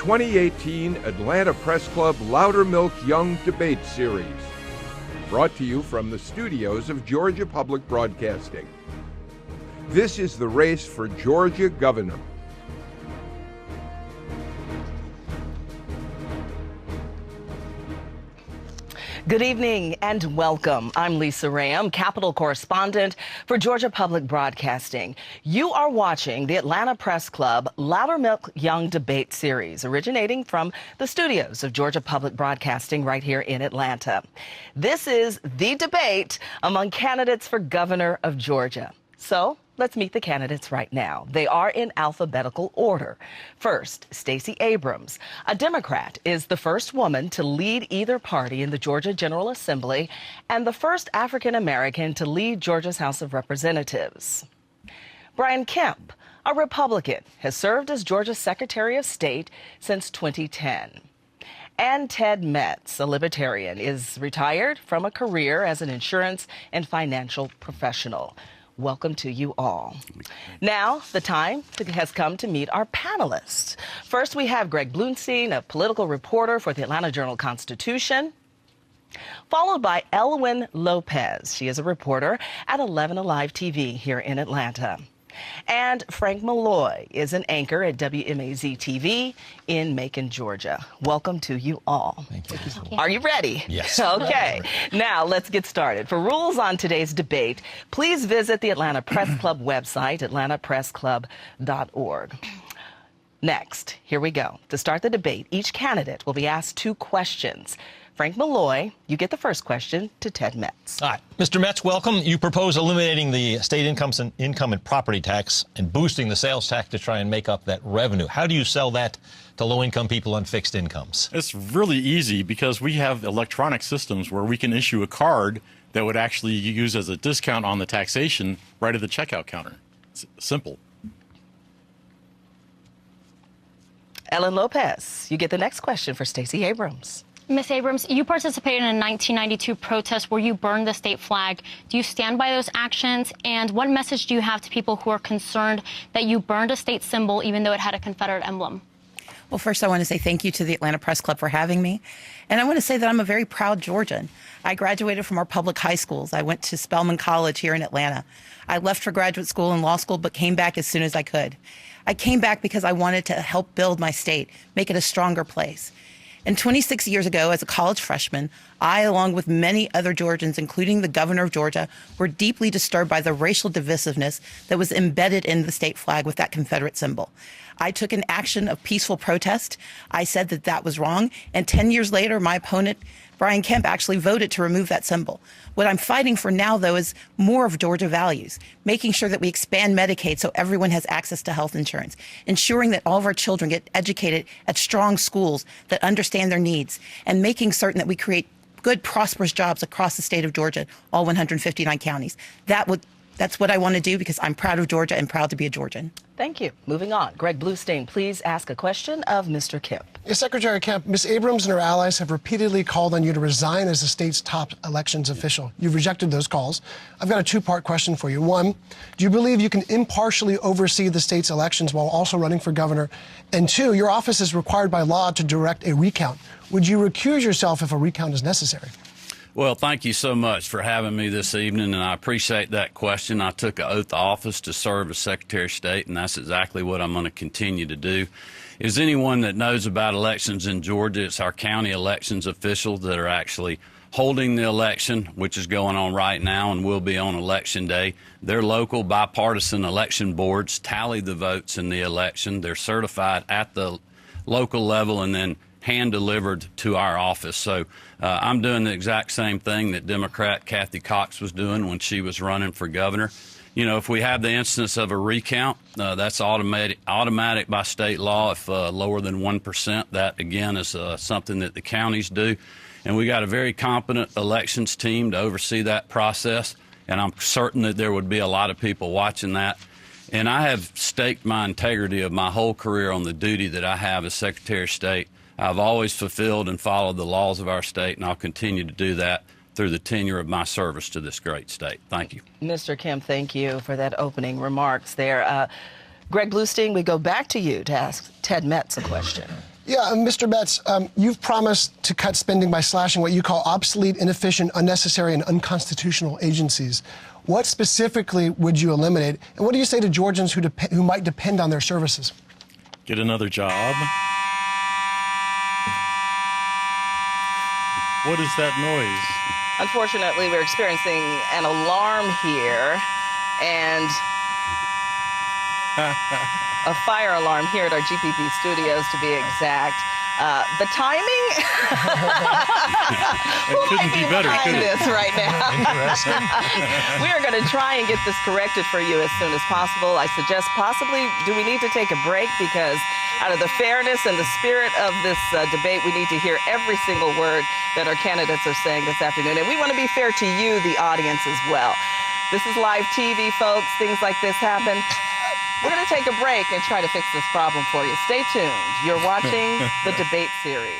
2018 Atlanta Press Club Loudermilk Young Debate Series. Brought to you from the studios of Georgia Public Broadcasting. This is the race for Georgia governor. Good evening and welcome. I'm Lisa Ram, Capitol correspondent for Georgia Public Broadcasting. You are watching the Atlanta Press Club Loudermilk Young Debate Series, originating from the studios of Georgia Public Broadcasting right here in Atlanta. This is the debate among candidates for governor of Georgia. So let's meet the candidates right now. They are in alphabetical order. First, Stacey Abrams, a Democrat, is the first woman to lead either party in the Georgia General Assembly and the first African-American to lead Georgia's House of Representatives. Brian Kemp, a Republican, has served as Georgia's Secretary of State since 2010. And Ted Metz, a Libertarian, is retired from a career as an insurance and financial professional. Welcome to you all. Now, the time has come to meet our panelists. First, we have Greg Bluestein, a political reporter for the Atlanta Journal-Constitution, followed by Elwyn Lopez. She is a reporter at 11 Alive TV here in Atlanta. And Frank Malloy is an anchor at WMAZ-TV in Macon, Georgia. Welcome to you all. Thank you. Are you ready? Yes. Okay. Now, let's get started. For rules on today's debate, please visit the Atlanta Press Club website, atlantapressclub.org. Next, here we go. To start the debate, each candidate will be asked 2 questions. Frank Malloy, you get the first question to Ted Metz. All right. Mr. Metz, welcome. You propose eliminating the state income and property tax and boosting the sales tax to try and make up that revenue. How do you sell that to low-income people on fixed incomes? It's really easy because we have electronic systems where we can issue a card that would actually use as a discount on the taxation right at the checkout counter. It's simple. Ellen Lopez, you get the next question for Stacey Abrams. Ms. Abrams, you participated in a 1992 protest where you burned the state flag. Do you stand by those actions? And what message do you have to people who are concerned that you burned a state symbol even though it had a Confederate emblem? Well, first, I want to say thank you to the Atlanta Press Club for having me. And I want to say that I'm a very proud Georgian. I graduated from our public high schools. I went to Spelman College here in Atlanta. I left for graduate school and law school, but came back as soon as I could. I came back because I wanted to help build my state, make it a stronger place. And 26 years ago, as a college freshman, I, along with many other Georgians, including the governor of Georgia, were deeply disturbed by the racial divisiveness that was embedded in the state flag with that Confederate symbol. I took an action of peaceful protest. I said that that was wrong. And 10 years later, my opponent, Brian Kemp, actually voted to remove that symbol. What I'm fighting for now, though, is more of Georgia values, making sure that we expand Medicaid so everyone has access to health insurance, ensuring that all of our children get educated at strong schools that understand their needs, and making certain that we create good, prosperous jobs across the state of Georgia, all 159 counties. That's what I want to do because I'm proud of Georgia and proud to be a Georgian. Thank you. Moving on. Greg Bluestein, please ask a question of Mr. Kemp. Yes, Secretary Kemp, Ms. Abrams and her allies have repeatedly called on you to resign as the state's top elections official. You've rejected those calls. I've got a 2-part question for you. 1, do you believe you can impartially oversee the state's elections while also running for governor? And 2, your office is required by law to direct a recount. Would you recuse yourself if a recount is necessary? Well, thank you so much for having me this evening, and I appreciate that question. I took an oath of office to serve as Secretary of State, and that's exactly what I'm going to continue to do. As anyone that knows about elections in Georgia, it's our county elections officials that are actually holding the election, which is going on right now and will be on Election Day. Their local bipartisan election boards tally the votes in the election. They're certified at the local level and then hand-delivered to our office. So I'm doing the exact same thing that Democrat Kathy Cox was doing when she was running for governor. You know, if we have the instance of a recount, that's automatic by state law. If lower than 1%, that, again, is something that the counties do. And we got a very competent elections team to oversee that process, and I'm certain that there would be a lot of people watching that. And I have staked my integrity of my whole career on the duty that I have as Secretary of State. I've always fulfilled and followed the laws of our state, and I'll continue to do that through the tenure of my service to this great state. Thank you. Mr. Kemp, thank you for that opening remarks there. Greg Bluestein, we go back to you to ask Ted Metz a question. Yeah, Mr. Metz, you've promised to cut spending by slashing what you call obsolete, inefficient, unnecessary, and unconstitutional agencies. What specifically would you eliminate? And what do you say to Georgians who might depend on their services? Get another job. What is that noise? Unfortunately, we're experiencing an alarm here and a fire alarm here at our GPP studios, to be exact. The timing? It couldn't be better, could it? This right now. Interesting. We are going to try and get this corrected for you as soon as possible. I suggest possibly, do we need to take a break? Because out of the fairness and the spirit of this debate, we need to hear every single word that our candidates are saying this afternoon. And we want to be fair to you, the audience, as well. This is live TV, folks. Things like this happen. We're going to take a break and try to fix this problem for you. Stay tuned. You're watching the debate series.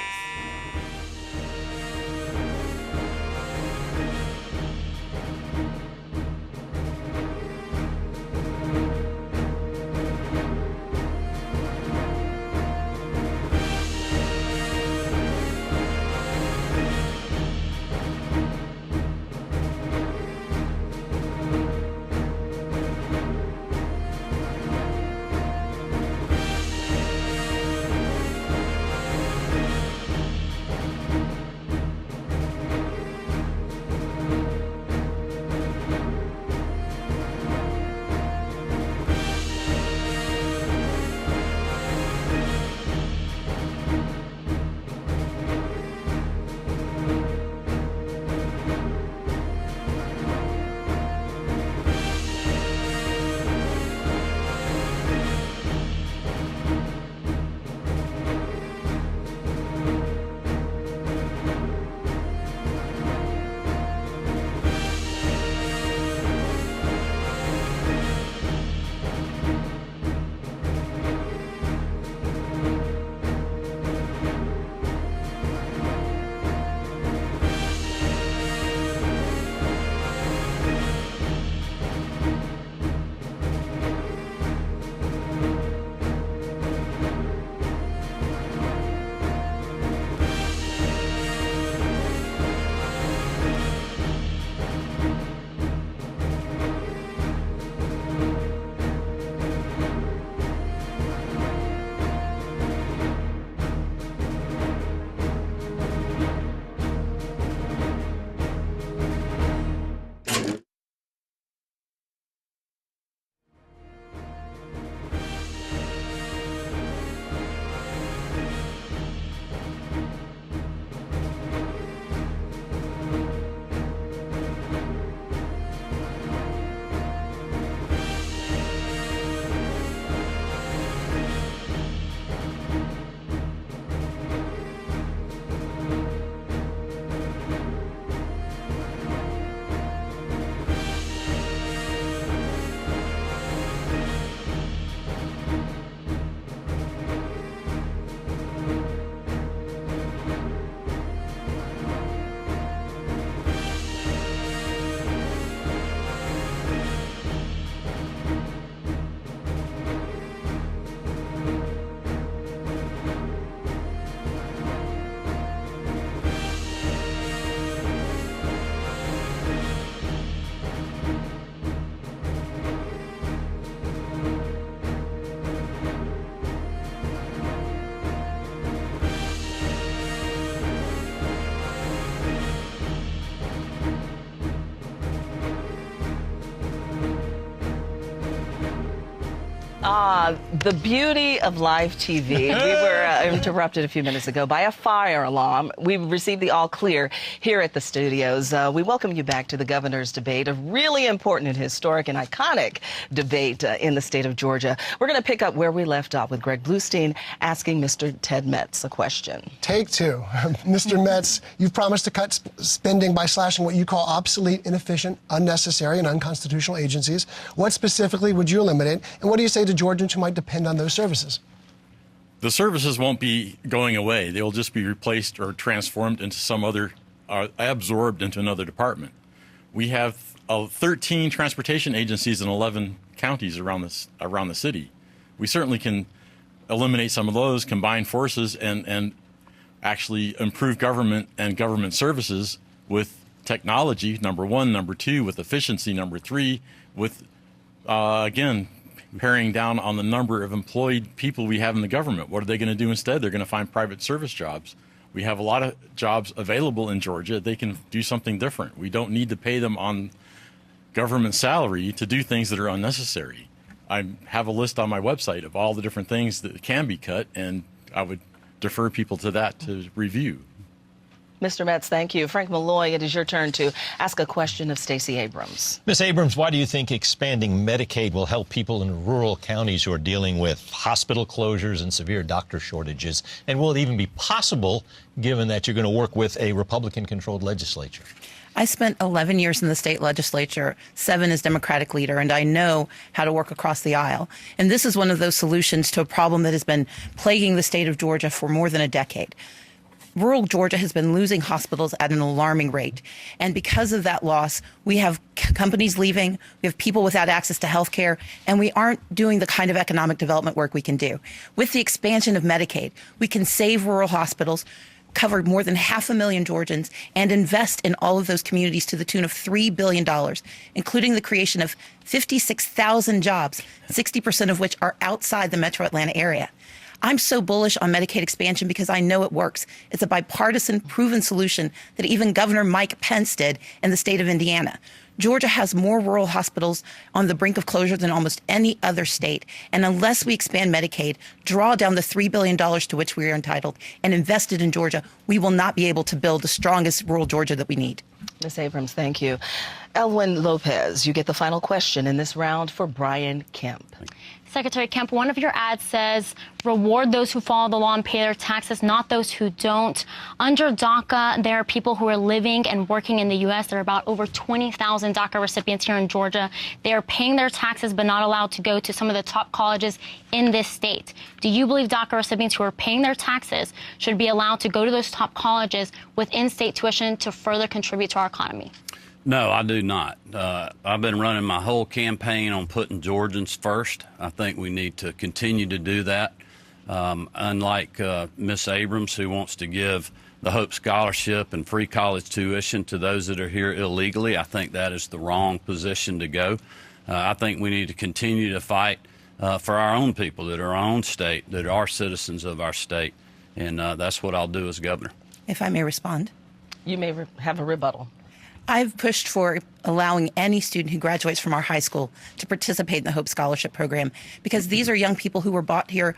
The beauty of live TV. We were interrupted a few minutes ago by a fire alarm. We received the all clear here at the studios. We welcome you back to the governor's debate, a really important and historic and iconic debate in the state of Georgia. We're going to pick up where we left off with Greg Bluestein asking Mr. Ted Metz a question. Take two. Mr. Metz, you've promised to cut spending by slashing what you call obsolete, inefficient, unnecessary, and unconstitutional agencies. What specifically would you eliminate? And what do you say to Georgians who might depend on those services? The services won't be going away. They'll just be replaced or transformed into some other, absorbed into another department. We have 13 transportation agencies in 11 counties around the city. We certainly can eliminate some of those, combine forces, and actually improve government and government services with technology, number one. Number two, with efficiency. Number three, with, again, paring down on the number of employed people we have in the government. What are they going to do instead? They're going to find private service jobs. We have a lot of jobs available in Georgia. They can do something different. We don't need to pay them on government salary to do things that are unnecessary. I have a list on my website of all the different things that can be cut, and I would defer people to that to review. Mr. Metz, thank you. Frank Malloy, it is your turn to ask a question of Stacey Abrams. Ms. Abrams, why do you think expanding Medicaid will help people in rural counties who are dealing with hospital closures and severe doctor shortages? And will it even be possible, given that you're going to work with a Republican-controlled legislature? I spent 11 years in the state legislature, 7 as Democratic leader, and I know how to work across the aisle. And this is one of those solutions to a problem that has been plaguing the state of Georgia for more than a decade. Rural Georgia has been losing hospitals at an alarming rate. And because of that loss, we have companies leaving, we have people without access to health care, and we aren't doing the kind of economic development work we can do. With the expansion of Medicaid, we can save rural hospitals, cover more than 500,000 Georgians, and invest in all of those communities to the tune of $3 billion, including the creation of 56,000 jobs, 60% of which are outside the metro Atlanta area. I'm so bullish on Medicaid expansion because I know it works. It's a bipartisan, proven solution that even Governor Mike Pence did in the state of Indiana. Georgia has more rural hospitals on the brink of closure than almost any other state. And unless we expand Medicaid, draw down the $3 billion to which we are entitled, and invest it in Georgia, we will not be able to build the strongest rural Georgia that we need. Ms. Abrams, thank you. Elwyn Lopez, you get the final question in this round for Brian Kemp. Secretary Kemp, one of your ads says, reward those who follow the law and pay their taxes, not those who don't. Under DACA, there are people who are living and working in the U.S. There are about over 20,000 DACA recipients here in Georgia. They are paying their taxes but not allowed to go to some of the top colleges in this state. Do you believe DACA recipients who are paying their taxes should be allowed to go to those top colleges with in-state tuition to further contribute to our economy? No, I do not. I've been running my whole campaign on putting Georgians first. I think we need to continue to do that. Unlike Ms. Abrams, who wants to give the Hope Scholarship and free college tuition to those that are here illegally, I think that is the wrong position to go. I think we need to continue to fight for our own people that are our own state, that are citizens of our state. And that's what I'll do as governor. If I may respond. You may have a rebuttal. I've pushed for allowing any student who graduates from our high school to participate in the Hope Scholarship Program, because these are young people who were brought here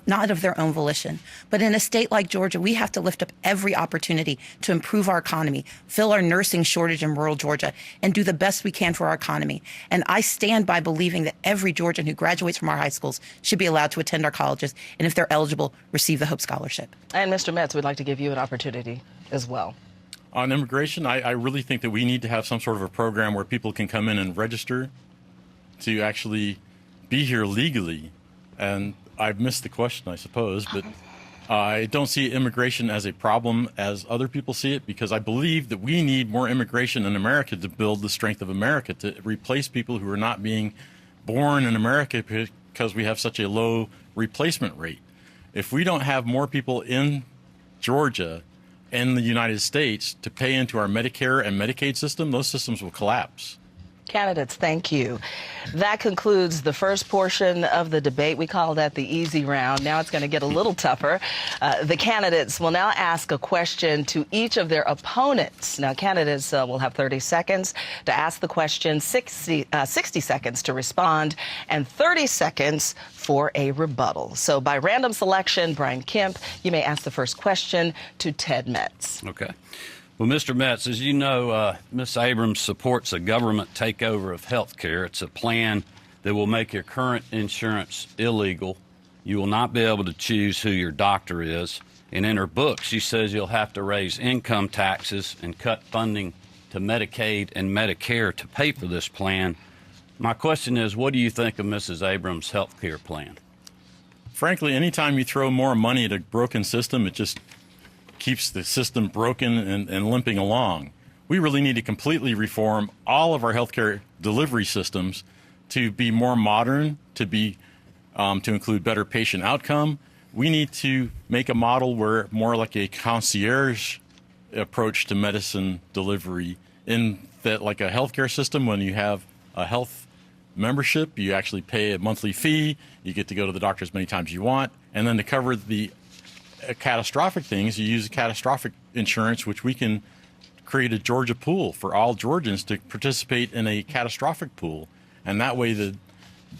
not of their own volition. But in a state like Georgia, we have to lift up every opportunity to improve our economy, fill our nursing shortage in rural Georgia, and do the best we can for our economy. And I stand by believing that every Georgian who graduates from our high schools should be allowed to attend our colleges, and if they're eligible, receive the Hope Scholarship. And Mr. Metz, we'd like to give you an opportunity as well. On immigration, I really think that we need to have some sort of a program where people can come in and register to actually be here legally. And I've missed the question, I suppose, but I don't see immigration as a problem as other people see it, because I believe that we need more immigration in America to build the strength of America, to replace people who are not being born in America because we have such a low replacement rate. If we don't have more people in Georgia in the United States to pay into our Medicare and Medicaid system, those systems will collapse. Candidates, thank you. That concludes the first portion of the debate. We call that the easy round. Now it's going to get a little tougher. The candidates will now ask a question to each of their opponents. Now, candidates will have 30 seconds to ask the question, 60 seconds to respond, and 30 seconds for a rebuttal. So by random selection, Brian Kemp, you may ask the first question to Ted Metz. Okay. Well, Mr. Metz, as you know, Ms. Abrams supports a government takeover of health care. It's a plan that will make your current insurance illegal. You will not be able to choose who your doctor is. And in her book, she says you'll have to raise income taxes and cut funding to Medicaid and Medicare to pay for this plan. My question is, what do you think of Mrs. Abrams' health care plan? Frankly, anytime you throw more money at a broken system, it just keeps the system broken and limping along. We really need to completely reform all of our healthcare delivery systems to be more modern, to be to include better patient outcome. We need to make a model where more like a concierge approach to medicine delivery, in that, like a healthcare system, when you have a health membership, you actually pay a monthly fee, you get to go to the doctor as many times as you want, and then to cover the catastrophic things, you use a catastrophic insurance, which we can create a Georgia pool for all Georgians to participate in a catastrophic pool. And that way the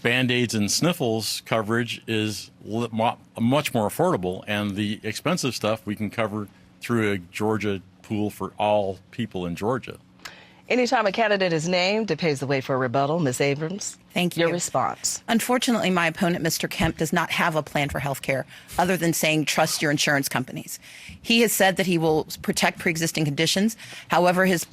Band-Aids and sniffles coverage is much more affordable, and the expensive stuff we can cover through a Georgia pool for all people in Georgia. Anytime a candidate is named, it paves the way for a rebuttal. Ms. Abrams, Thank you. Your response. Unfortunately, my opponent, Mr. Kemp, does not have a plan for health care other than saying trust your insurance companies. He has said that he will protect pre-existing conditions. However, his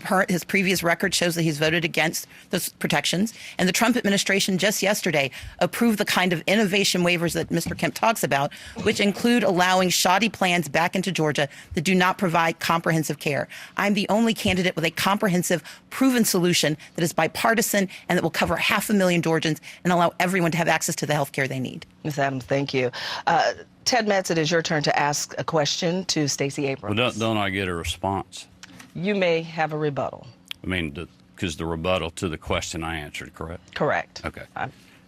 previous record shows that he's voted against those protections. And the Trump administration just yesterday approved the kind of innovation waivers that Mr. Kemp talks about, which include allowing shoddy plans back into Georgia that do not provide comprehensive care. I'm the only candidate with a comprehensive, proven solution that is bipartisan and that will cover 500,000 Georgians and allow everyone to have access to the health care they need. Ms. Adams, thank you. Ted Metz, it is your turn to ask a question to Stacey Abrams. Well, don't I get a response? You may have a rebuttal. I mean, because the rebuttal to the question I answered, correct? Correct. Okay.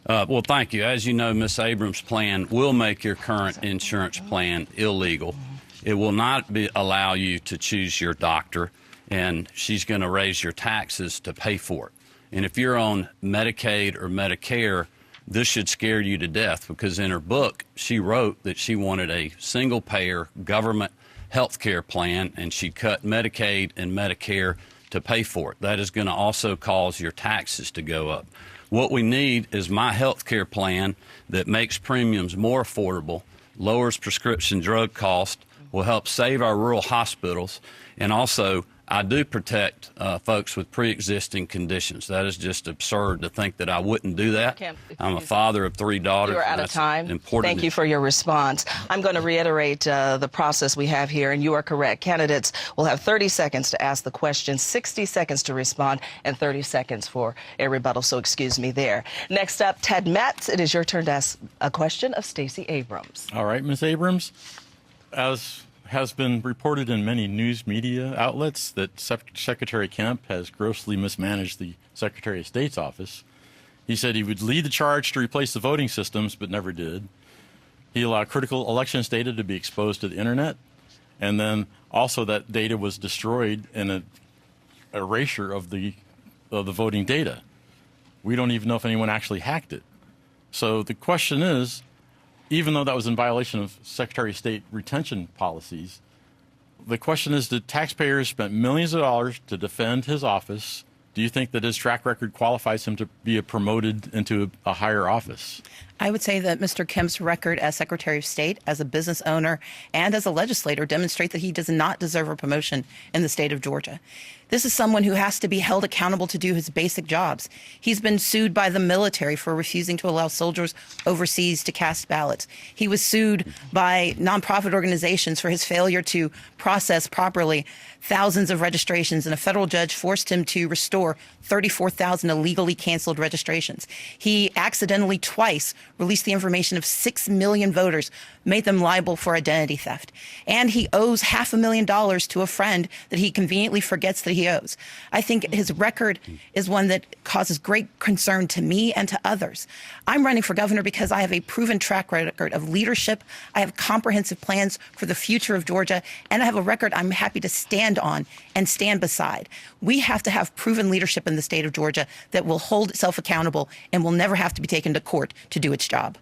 Well, thank you. As you know, Ms. Abrams' plan will make your current insurance plan illegal. It will not allow you to choose your doctor, and she's going to raise your taxes to pay for it. And if you're on Medicaid or Medicare, this should scare you to death, because in her book, she wrote that she wanted a single-payer government health care plan, and she cut Medicaid and Medicare to pay for it. That is going to also cause your taxes to go up. What we need is my health care plan that makes premiums more affordable, lowers prescription drug costs, will help save our rural hospitals, and also I do protect folks with pre-existing conditions. That is just absurd to think that I wouldn't do that. I'm a father of 3 daughters. You're out of time. Important. Thank you for your response. I'm going to reiterate the process we have here, and you are correct. Candidates will have 30 seconds to ask the question, 60 seconds to respond, and 30 seconds for a rebuttal, so excuse me there. Next up, Ted Metz, it is your turn to ask a question of Stacey Abrams. All right, Ms. Abrams, as has been reported in many news media outlets that Secretary Kemp has grossly mismanaged the Secretary of State's office. He said he would lead the charge to replace the voting systems, but never did. He allowed critical elections data to be exposed to the internet, and then also that data was destroyed in an erasure of the voting data. We don't even know if anyone actually hacked it. So the question is, even though that was in violation of Secretary of State retention policies, the question is, did taxpayers spend millions of dollars to defend his office? Do you think that his track record qualifies him to be promoted into a higher office? I would say that Mr. Kemp's record as Secretary of State, as a business owner, and as a legislator demonstrate that he does not deserve a promotion in the state of Georgia. This is someone who has to be held accountable to do his basic jobs. He's been sued by the military for refusing to allow soldiers overseas to cast ballots. He was sued by nonprofit organizations for his failure to process properly thousands of registrations, and a federal judge forced him to restore 34,000 illegally canceled registrations. He accidentally twice released the information of 6 million voters, made them liable for identity theft. And he owes $500,000 to a friend that he conveniently forgets that he owes. I think his record is one that causes great concern to me and to others. I'm running for governor because I have a proven track record of leadership. I have comprehensive plans for the future of Georgia, and I have a record I'm happy to stand on and stand beside. We have to have proven leadership in the state of Georgia that will hold itself accountable and will never have to be taken to court to do its job.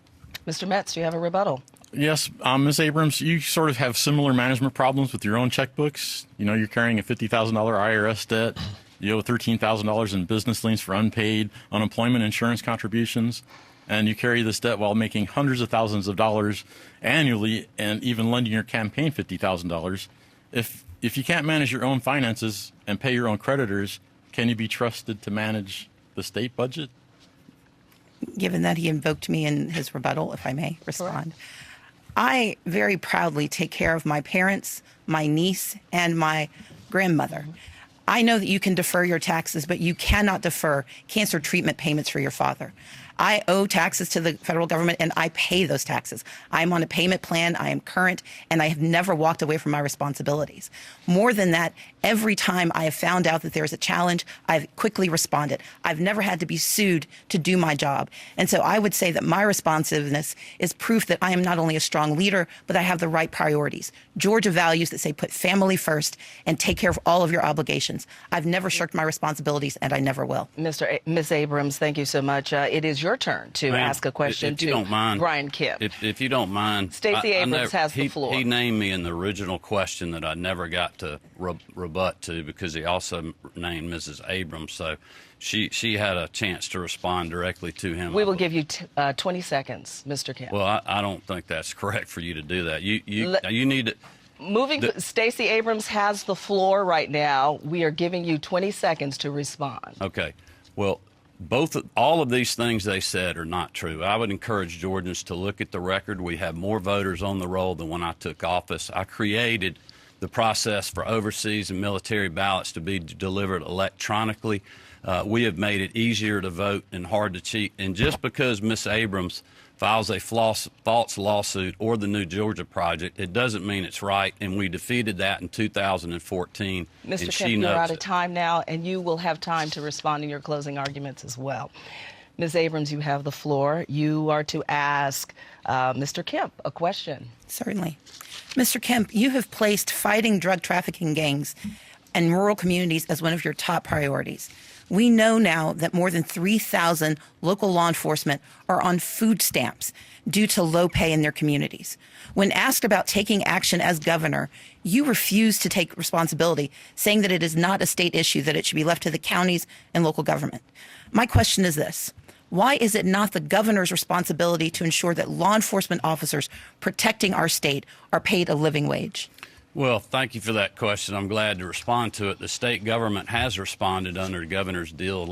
Mr. Metz, do you have a rebuttal? Yes, Ms. Abrams, you sort of have similar management problems with your own checkbooks. You know, you're carrying a $50,000 IRS debt. You owe $13,000 in business liens for unpaid unemployment insurance contributions. And you carry this debt while making hundreds of thousands of dollars annually and even lending your campaign $50,000. If you can't manage your own finances and pay your own creditors, can you be trusted to manage the state budget? Given that he invoked me in his rebuttal, if I may respond. I very proudly take care of my parents, my niece, and my grandmother. I know that you can defer your taxes, but you cannot defer cancer treatment payments for your father. I owe taxes to the federal government, and I pay those taxes. I'm on a payment plan. I am current, and I have never walked away from my responsibilities. More than that, every time I have found out that there's a challenge, I've quickly responded. I've never had to be sued to do my job. And so I would say that my responsiveness is proof that I am not only a strong leader, but I have the right priorities. Georgia values that say put family first and take care of all of your obligations. I've never shirked my responsibilities, and I never will. Ms. Abrams, thank you so much. It is your turn to ask a question if you don't mind, Brian Kemp. If you don't mind, Stacey Abrams has the floor. He named me in the original question that I never got to rebut to, because he also named Mrs. Abrams. So she had a chance to respond directly to him. We will give you 20 seconds, Mr. Kemp. Well, I don't think that's correct for you to do that. You need to. Stacey Abrams has the floor right now. We are giving you 20 seconds to respond. Okay. Well, all of these things they said are not true. I would encourage Georgians to look at the record. We have more voters on the roll than when I took office. I created the process for overseas and military ballots to be delivered electronically. We have made it easier to vote and hard to cheat. And just because Ms. Abrams files a false lawsuit or the New Georgia Project, it doesn't mean it's right, and we defeated that in 2014. Mr. Kemp, you're out of time now, and you will have time to respond in your closing arguments as well. Ms. Abrams, you have the floor. You are to ask Mr. Kemp a question. Certainly. Mr. Kemp, you have placed fighting drug trafficking gangs in rural communities as one of your top priorities. We know now that more than 3,000 local law enforcement are on food stamps due to low pay in their communities. When asked about taking action as governor, you refuse to take responsibility, saying that it is not a state issue, that it should be left to the counties and local government. My question is this: why is it not the governor's responsibility to ensure that law enforcement officers protecting our state are paid a living wage? Well, thank you for that question. I'm glad to respond to it. The state government has responded under Governor Deal's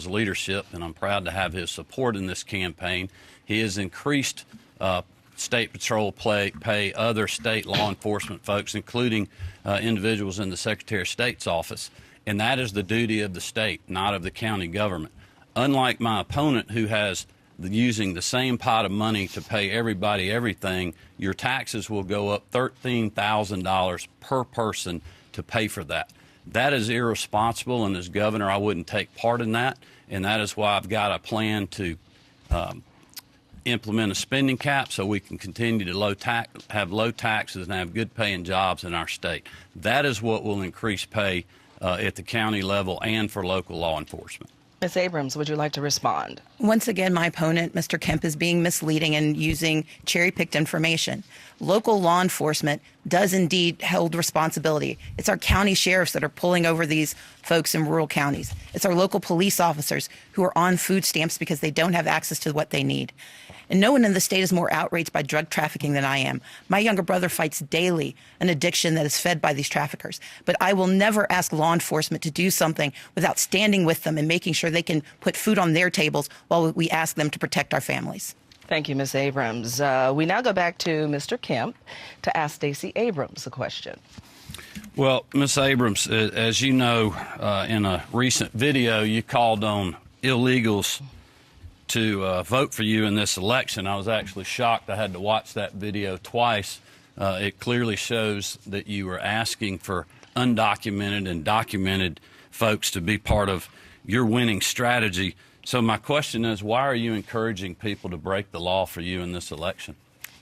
leadership, and I'm proud to have his support in this campaign. He has increased state patrol pay, other state law enforcement folks, including individuals in the Secretary of State's office, and that is the duty of the state, not of the county government. Unlike my opponent, who has using the same pot of money to pay everybody everything, your taxes will go up $13,000 per person to pay for that. That is irresponsible, and as governor, I wouldn't take part in that, and that is why I've got a plan to implement a spending cap so we can continue to have low taxes and have good paying jobs in our state. That is what will increase pay at the county level and for local law enforcement. Ms. Abrams, would you like to respond? Once again, my opponent, Mr. Kemp, is being misleading and using cherry-picked information. Local law enforcement does indeed hold responsibility. It's our county sheriffs that are pulling over these folks in rural counties. It's our local police officers who are on food stamps because they don't have access to what they need. And no one in the state is more outraged by drug trafficking than I am. My younger brother fights daily an addiction that is fed by these traffickers. But I will never ask law enforcement to do something without standing with them and making sure they can put food on their tables while we ask them to protect our families. Thank you, Ms. Abrams. We now go back to Mr. Kemp to ask Stacey Abrams a question. Well, Ms. Abrams, as you know, in a recent video, you called on illegals to vote for you in this election. I was actually shocked. I had to watch that video twice. It clearly shows that you were asking for undocumented and documented folks to be part of your winning strategy. So my question is, why are you encouraging people to break the law for you in this election?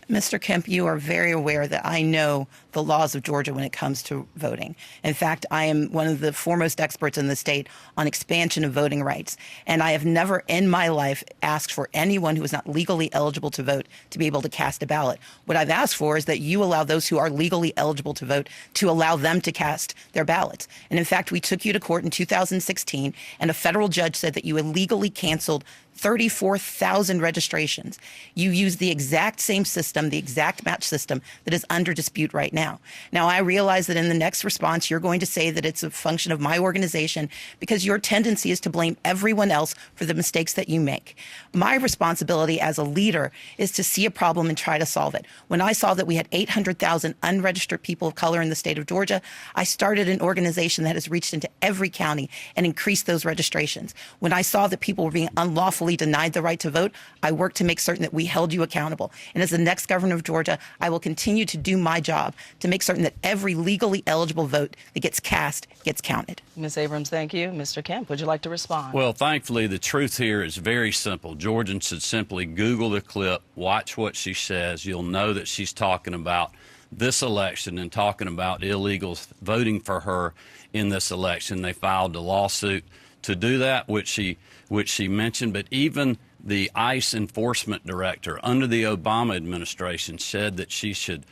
Mr. Kemp, you are very aware that I know the laws of Georgia when it comes to voting. In fact, I am one of the foremost experts in the state on expansion of voting rights. And I have never in my life asked for anyone who is not legally eligible to vote to be able to cast a ballot. What I've asked for is that you allow those who are legally eligible to vote to allow them to cast their ballots. And in fact, we took you to court in 2016, and a federal judge said that you illegally canceled 34,000 registrations. You use the exact same system, the exact match system that is under dispute right now. Now, I realize that in the next response, you're going to say that it's a function of my organization because your tendency is to blame everyone else for the mistakes that you make. My responsibility as a leader is to see a problem and try to solve it. When I saw that we had 800,000 unregistered people of color in the state of Georgia, I started an organization that has reached into every county and increased those registrations. When I saw that people were being unlawfully wrongfully denied the right to vote, I worked to make certain that we held you accountable. And as the next governor of Georgia, I will continue to do my job to make certain that every legally eligible vote that gets cast gets counted. Ms. Abrams, thank you. Mr. Kemp, would you like to respond? Well, thankfully, the truth here is very simple. Georgians should simply Google the clip, watch what she says. You'll know that she's talking about this election and talking about illegals voting for her in this election. They filed a lawsuit to do that, which she mentioned. But even the ICE enforcement director under the Obama administration said that she should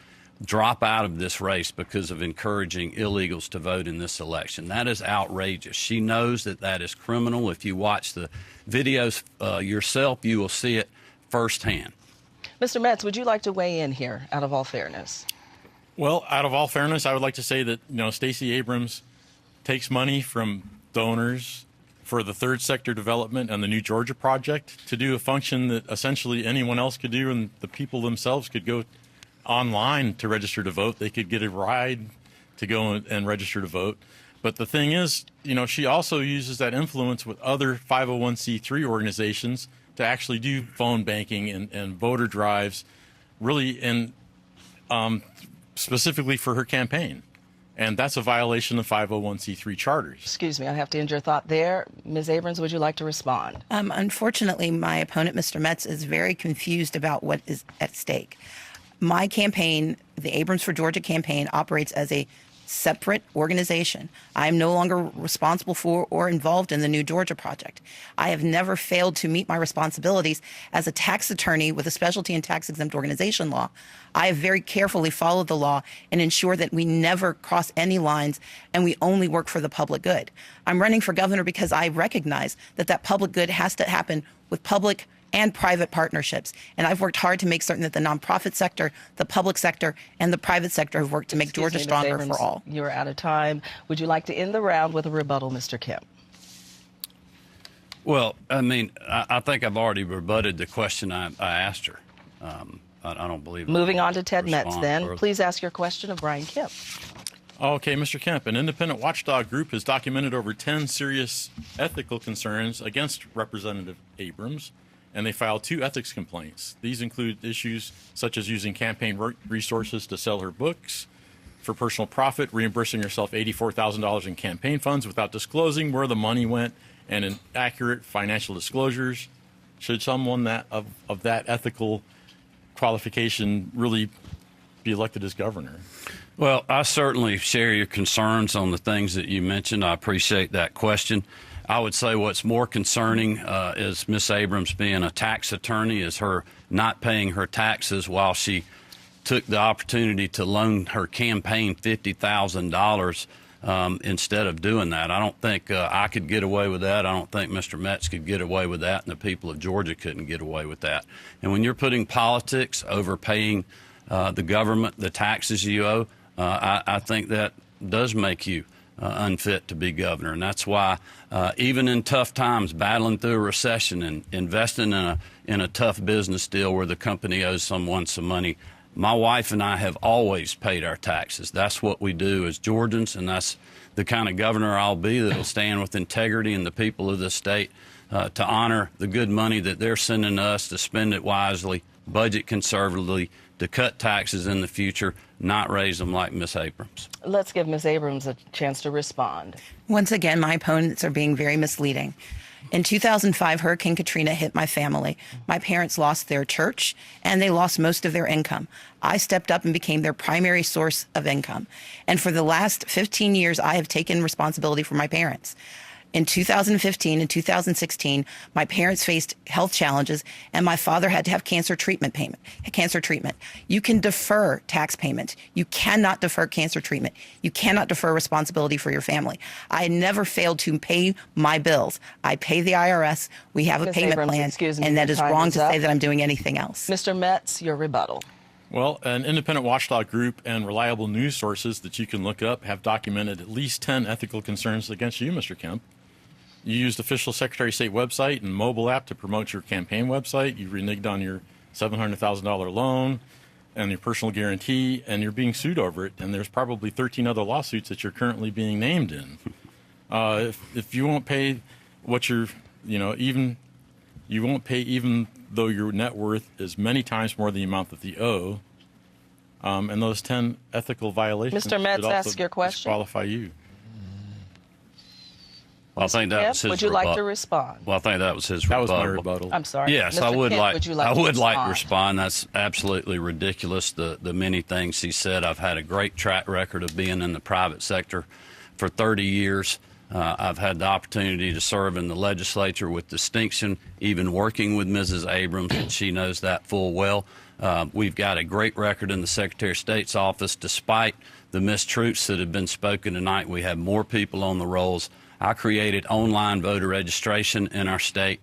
drop out of this race because of encouraging illegals to vote in this election. That is outrageous. She knows that that is criminal. If you watch the videos yourself, you will see it firsthand. Mr. Metz, would you like to weigh in here, out of all fairness? Well, out of all fairness, I would like to say that, Stacey Abrams takes money from donors for the third sector development and the New Georgia project to do a function that essentially anyone else could do, and the people themselves could go online to register to vote. They could get a ride to go and register to vote. But the thing is, she also uses that influence with other 501c3 organizations to actually do phone banking and voter drives, really specifically for her campaign. And that's a violation of 501c3 charters. Excuse me, I have to end your thought there. Ms. Abrams, would you like to respond? Unfortunately, my opponent, Mr. Metz, is very confused about what is at stake. My campaign, the Abrams for Georgia campaign, operates as a separate organization. I am no longer responsible for or involved in the New Georgia project. I have never failed to meet my responsibilities as a tax attorney with a specialty in tax-exempt organization law. I have very carefully followed the law and ensured that we never cross any lines and we only work for the public good. I'm running for governor because I recognize that that public good has to happen with public and private partnerships. And I've worked hard to make certain that the nonprofit sector, the public sector, and the private sector have worked to make Georgia stronger for all. You're out of time. Would you like to end the round with a rebuttal, Mr. Kemp? Well, I think I've already rebutted the question I asked her. I don't believe. Moving on to Ted Metz, then. Please ask your question of Brian Kemp. Okay, Mr. Kemp, an independent watchdog group has documented over 10 serious ethical concerns against Representative Abrams, and they filed 2 ethics complaints. These include issues such as using campaign resources to sell her books for personal profit, reimbursing herself $84,000 in campaign funds without disclosing where the money went, and inaccurate financial disclosures. Should someone of that ethical qualification really be elected as governor? Well, I certainly share your concerns on the things that you mentioned. I appreciate that question. I would say what's more concerning is Miss Abrams being a tax attorney, is her not paying her taxes while she took the opportunity to loan her campaign $50,000 instead of doing that. I don't think I could get away with that. I don't think Mr. Metz could get away with that, and the people of Georgia couldn't get away with that. And when you're putting politics over paying the government the taxes you owe, I think that does make you unfit to be governor. And that's why even in tough times, battling through a recession and investing in a tough business deal where the company owes someone some money, my wife and I have always paid our taxes. That's what we do as Georgians, and that's the kind of governor I'll be, that'll stand with integrity and the people of this state to honor the good money that they're sending us, to spend it wisely, budget conservatively, to cut taxes in the future, not raise them like Miss Abrams. Let's give Ms. Abrams a chance to respond. Once again, my opponents are being very misleading. In 2005, Hurricane Katrina hit my family. My parents lost their church, and they lost most of their income. I stepped up and became their primary source of income. And for the last 15 years, I have taken responsibility for my parents. In 2015 and 2016, my parents faced health challenges, and my father had to have cancer treatment. You can defer tax payment. You cannot defer cancer treatment. You cannot defer responsibility for your family. I never failed to pay my bills. I pay the IRS. We have a payment plan, and that is wrong to say that I'm doing anything else. Mr. Metz, your rebuttal. Well, an independent watchdog group and reliable news sources that you can look up have documented at least 10 ethical concerns against you, Mr. Kemp. You used official Secretary of State website and mobile app to promote your campaign website. You reneged on your $700,000 loan and your personal guarantee, and you're being sued over it. And there's probably 13 other lawsuits that you're currently being named in. If you won't pay what you're, even you won't pay even though your net worth is many times more than the amount that you owe. And those 10 ethical violations Mr. Metz, should also ask your question. disqualify you. Well, I think that was his would you rebuttal. like to respond? Well, I think that was his That rebuttal. was my rebuttal. I'm sorry. Yes, Mr. I would Kemp, like. would you like I to would like to respond? respond. That's absolutely ridiculous. The many things he said. I've had a great track record of being in the private sector for 30 years. I've had the opportunity to serve in the legislature with distinction, even working with Mrs. Abrams, and she knows that full well. We've got a great record in the Secretary of State's office. Despite the mistruths that have been spoken tonight, we have more people on the rolls. I created online voter registration in our state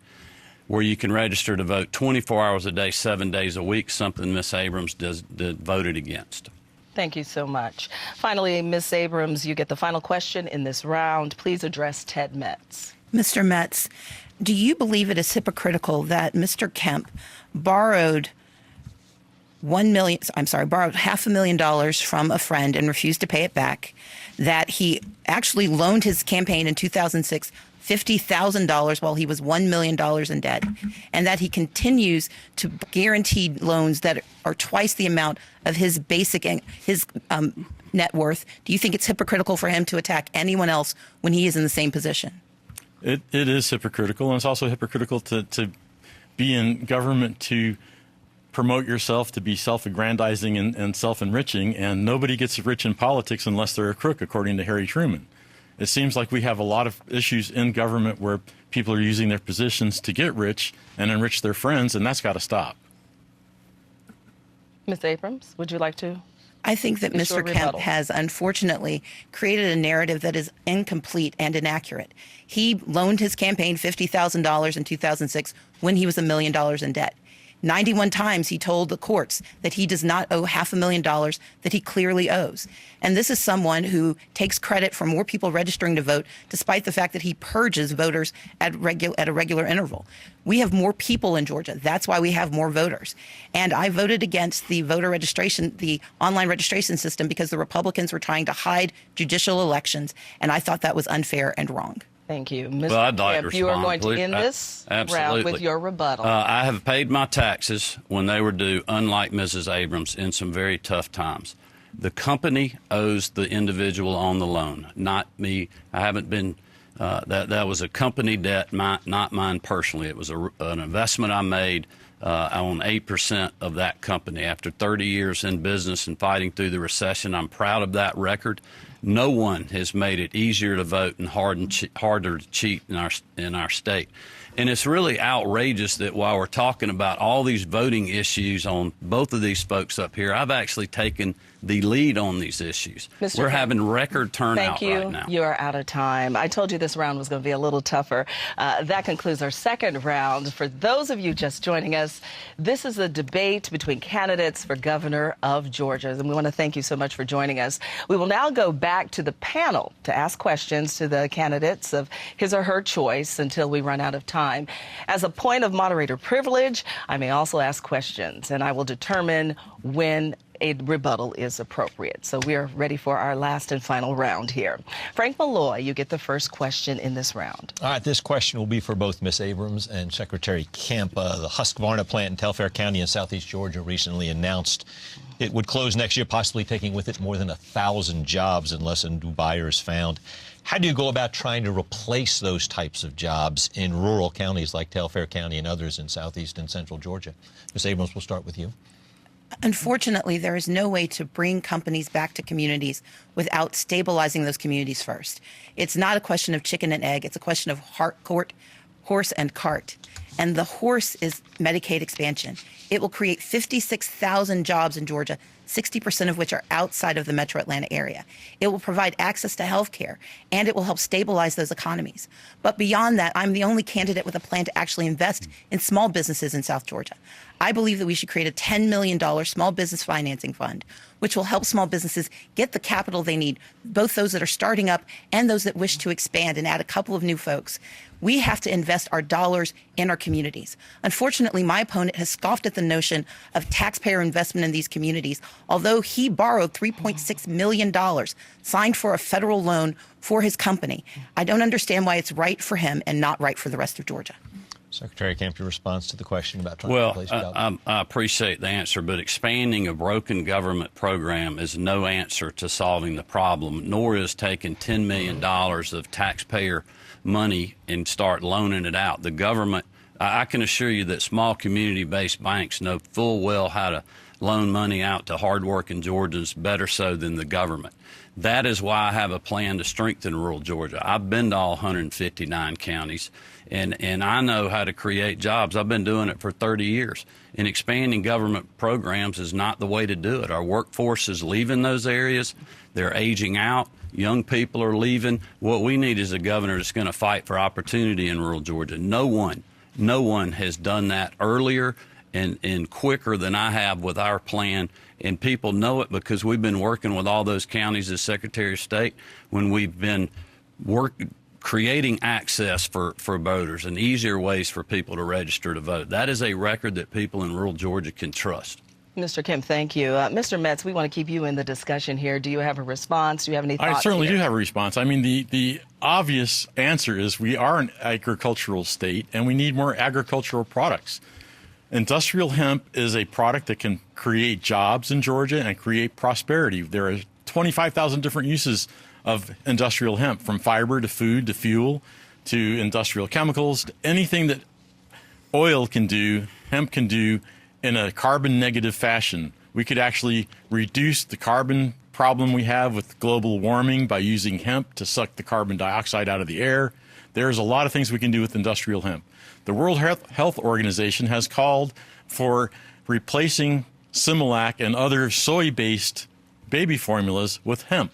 where you can register to vote 24 hours a day, 7 days a week, something Ms. Abrams voted against. Thank you so much. Finally, Ms. Abrams, you get the final question in this round. Please address Ted Metz. Mr. Metz, do you believe it is hypocritical that Mr. Kemp borrowed $500,000 from a friend and refused to pay it back, that he actually loaned his campaign in 2006 $50,000 while he was $1 million in debt, and that he continues to guarantee loans that are twice the amount of his net worth? Do you think it's hypocritical for him to attack anyone else when he is in the same position? It is hypocritical, and it's also hypocritical to be in government to promote yourself, to be self-aggrandizing and self-enriching, and nobody gets rich in politics unless they're a crook, according to Harry Truman. It seems like we have a lot of issues in government where people are using their positions to get rich and enrich their friends, and that's got to stop. Ms. Abrams, would you like to? I think that Mr. Kemp has unfortunately created a narrative that is incomplete and inaccurate. He loaned his campaign $50,000 in 2006 when he was $1 million in debt. 91 times he told the courts that he does not owe $500,000 that he clearly owes. And this is someone who takes credit for more people registering to vote, despite the fact that he purges voters at a regular interval. We have more people in Georgia. That's why we have more voters. And I voted against the voter registration, the online registration system, because the Republicans were trying to hide judicial elections. And I thought that was unfair and wrong. Thank you. Mr. Well, I'd like to Kemp, you are going respond, to end this round with your rebuttal. I have paid my taxes when they were due, unlike Mrs. Abrams, in some very tough times. The company owes the individual on the loan, not me. I haven't been, that was a company debt, not mine personally. It was an investment I made. I own 8% of that company. After 30 years in business and fighting through the recession, I'm proud of that record. No one has made it easier to vote and harder to cheat in our state. And it's really outrageous that while we're talking about all these voting issues on both of these folks up here, I've actually taken the lead on these issues. Mr. We're Kemp, having record turnout right now. Thank you. You are out of time. I told you this round was going to be a little tougher. That concludes our second round. For those of you just joining us, this is a debate between candidates for governor of Georgia. And we want to thank you so much for joining us. We will now go back to the panel to ask questions to the candidates of his or her choice until we run out of time. As a point of moderator privilege, I may also ask questions, and I will determine when a rebuttal is appropriate. So we are ready for our last and final round here. Frank Malloy, you get the first question in this round. All right, this question will be for both Ms. Abrams and Secretary Kemp. The Husqvarna plant in Telfair County in southeast Georgia recently announced it would close next year, possibly taking with it more than 1,000 jobs unless a new buyer is found. How do you go about trying to replace those types of jobs in rural counties like Telfair County and others in southeast and central Georgia? Ms. Abrams, we'll start with you. Unfortunately, there is no way to bring companies back to communities without stabilizing those communities first. It's not a question of chicken and egg. It's a question of horse and cart. And the horse is Medicaid expansion. It will create 56,000 jobs in Georgia, 60% of which are outside of the metro Atlanta area. It will provide access to health care, and it will help stabilize those economies. But beyond that, I'm the only candidate with a plan to actually invest in small businesses in South Georgia. I believe that we should create a $10 million small business financing fund, which will help small businesses get the capital they need, both those that are starting up and those that wish to expand and add a couple of new folks. We have to invest our dollars in our communities. Unfortunately, my opponent has scoffed at the notion of taxpayer investment in these communities, although he borrowed $3.6 million, signed for a federal loan for his company. I don't understand why it's right for him and not right for the rest of Georgia. Secretary Kemp, your response to the question about trying to Well, replace jobs? I appreciate the answer, but expanding a broken government program is no answer to solving the problem, nor is taking $10 million of taxpayer money and start loaning it out. The government, I can assure you that small community-based banks know full well how to loan money out to hardworking Georgians better so than the government. That is why I have a plan to strengthen rural Georgia. I've been to all 159 counties, and I know how to create jobs. I've been doing it for 30 years. And expanding government programs is not the way to do it. Our workforce is leaving those areas. They're aging out. Young people are leaving. What we need is a governor that's going to fight for opportunity in rural Georgia. No one has done that earlier and quicker than I have with our plan. And people know it because we've been working with all those counties as Secretary of State when we've been creating access for voters and easier ways for people to register to vote. That is a record that people in rural Georgia can trust. Mr. Kemp, thank you. Mr. Metz, we want to keep you in the discussion here. Do you have a response? Do you have any thoughts? I certainly here? do have a response. I mean, the obvious answer is we are an agricultural state, and we need more agricultural products. Industrial hemp is a product that can create jobs in Georgia and create prosperity. There are 25,000 different uses of industrial hemp, from fiber to food to fuel to industrial chemicals, to anything that oil can do, hemp can do in a carbon negative fashion. We could actually reduce the carbon problem we have with global warming by using hemp to suck the carbon dioxide out of the air. There's a lot of things we can do with industrial hemp. The World Health Organization has called for replacing Similac and other soy-based baby formulas with hemp.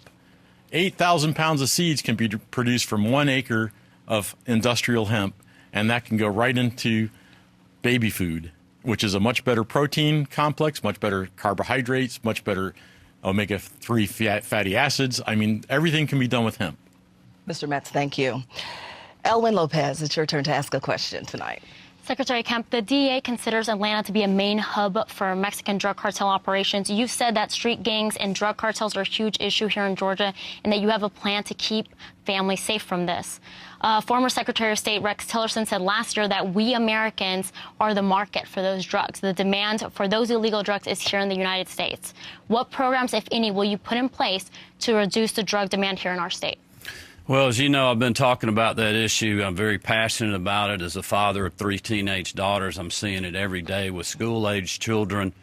8,000 pounds of seeds can be produced from 1 acre of industrial hemp, and that can go right into baby food, which is a much better protein complex, much better carbohydrates, much better omega-3 fatty acids. I mean, everything can be done with hemp. Mr. Metz, thank you. Elwin Lopez, it's your turn to ask a question tonight. Secretary Kemp, the DEA considers Atlanta to be a main hub for Mexican drug cartel operations. You've said that street gangs and drug cartels are a huge issue here in Georgia and that you have a plan to keep families safe from this. Former Secretary of State Rex Tillerson said last year that we Americans are the market for those drugs. The demand for those illegal drugs is here in the United States. What programs, if any, will you put in place to reduce the drug demand here in our state? Well, as you know, I've been talking about that issue. I'm very passionate about it. As a father of 3 teenage daughters, I'm seeing it every day with school-aged children,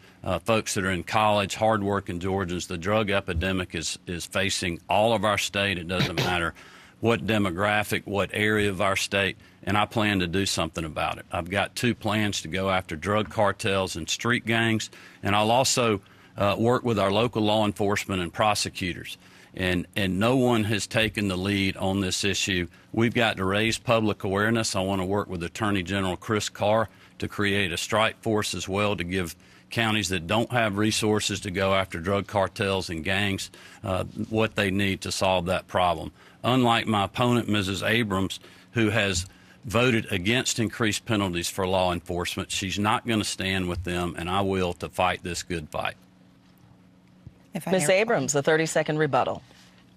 folks that are in college, hardworking Georgians. The drug epidemic is facing all of our state. It doesn't matter what demographic, what area of our state, and I plan to do something about it. I've got 2 plans to go after drug cartels and street gangs, and I'll also work with our local law enforcement and prosecutors. And no one has taken the lead on this issue. We've got to raise public awareness. I want to work with Attorney General Chris Carr to create a strike force as well to give counties that don't have resources to go after drug cartels and gangs what they need to solve that problem. Unlike my opponent, Mrs. Abrams, who has voted against increased penalties for law enforcement, she's not going to stand with them, and I will, to fight this good fight. Ms. Abrams, a 30-second rebuttal.